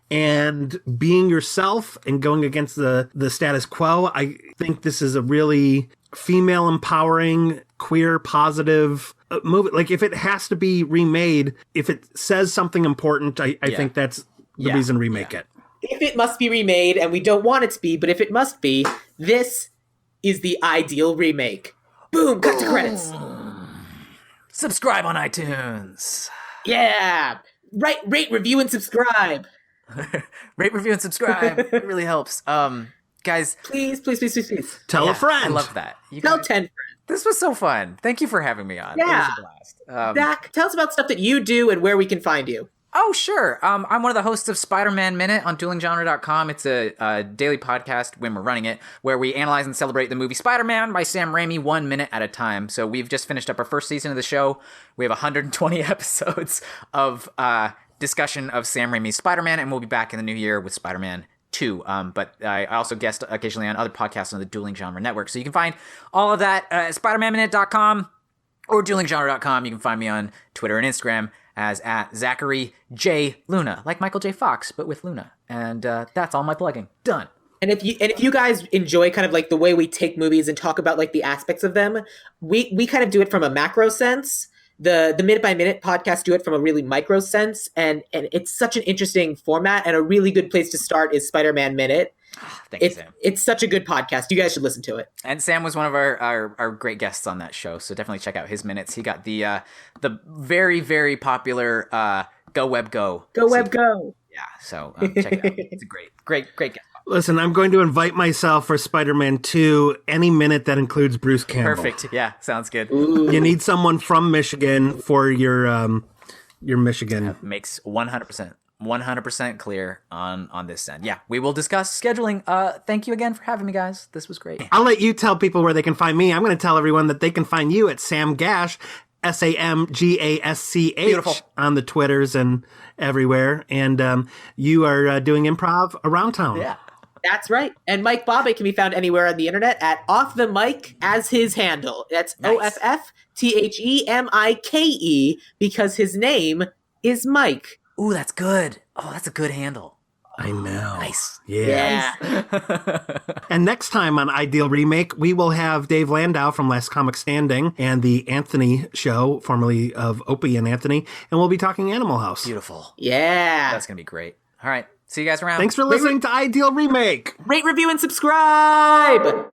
And being yourself and going against the status quo. I think this is a really female empowering, queer, positive movie. Like, if it has to be remade, if it says something important, I think that's the reason to remake it. If it must be remade, and we don't want it to be, but if it must be, this is the ideal remake. Boom, cut to credits. Subscribe on iTunes. Yeah. Rate, review, and subscribe. Rate, review, and subscribe. It really helps. Guys, please. Tell a friend. I love that. Tell 10 friends. This was so fun. Thank you for having me on. Yeah. It was a blast. Zach, tell us about stuff that you do and where we can find you. Oh, sure. I'm one of the hosts of Spider-Man Minute on duelinggenre.com. It's a daily podcast when we're running it, where we analyze and celebrate the movie Spider-Man by Sam Raimi 1 minute at a time. So we've just finished up our first season of the show. We have 120 episodes of discussion of Sam Raimi's Spider-Man, and we'll be back in the new year with Spider-Man 2. But I also guest occasionally on other podcasts on the Dueling Genre Network. So you can find all of that at SpiderManMinute.com or duelinggenre.com. You can find me on Twitter and Instagram as at Zachary J. Luna, like Michael J. Fox, but with Luna. And that's all my plugging. Done. And if you guys enjoy kind of like the way we take movies and talk about like the aspects of them, we kind of do it from a macro sense. the minute by minute podcasts do it from a really micro sense, and it's such an interesting format, and a really good place to start is Spider-Man Minute. Thank you, Sam. It's such a good podcast. You guys should listen to it. And Sam was one of our great guests on that show, so definitely check out his minutes. He got the very, very popular Go Web Go. Go Web Go. Yeah, so check it out. It's a great guest. Listen, I'm going to invite myself for Spider-Man 2 any minute that includes Bruce Campbell. Perfect. Yeah, sounds good. Ooh. You need someone from Michigan for your Michigan. That makes 100% clear on this end. Yeah, we will discuss scheduling. Thank you again for having me, guys. This was great. I'll let you tell people where they can find me. I'm going to tell everyone that they can find you at Sam Gasch, SAMGASCH, Beautiful. on the Twitters and everywhere. And you are doing improv around town. Yeah. That's right. And Mike Bobbitt can be found anywhere on the internet at Off the Mic as his handle. That's Nice. OFFTHEMIKE, because his name is Mike. Ooh, that's good. Oh, that's a good handle. I know. Nice. Yeah. And next time on Ideal Remake, we will have Dave Landau from Last Comic Standing and the Anthony Show, formerly of Opie and Anthony, and we'll be talking Animal House. Beautiful. Yeah. That's going to be great. All right. See you guys around. Thanks for listening to Ideal Remake. Rate, review, and subscribe.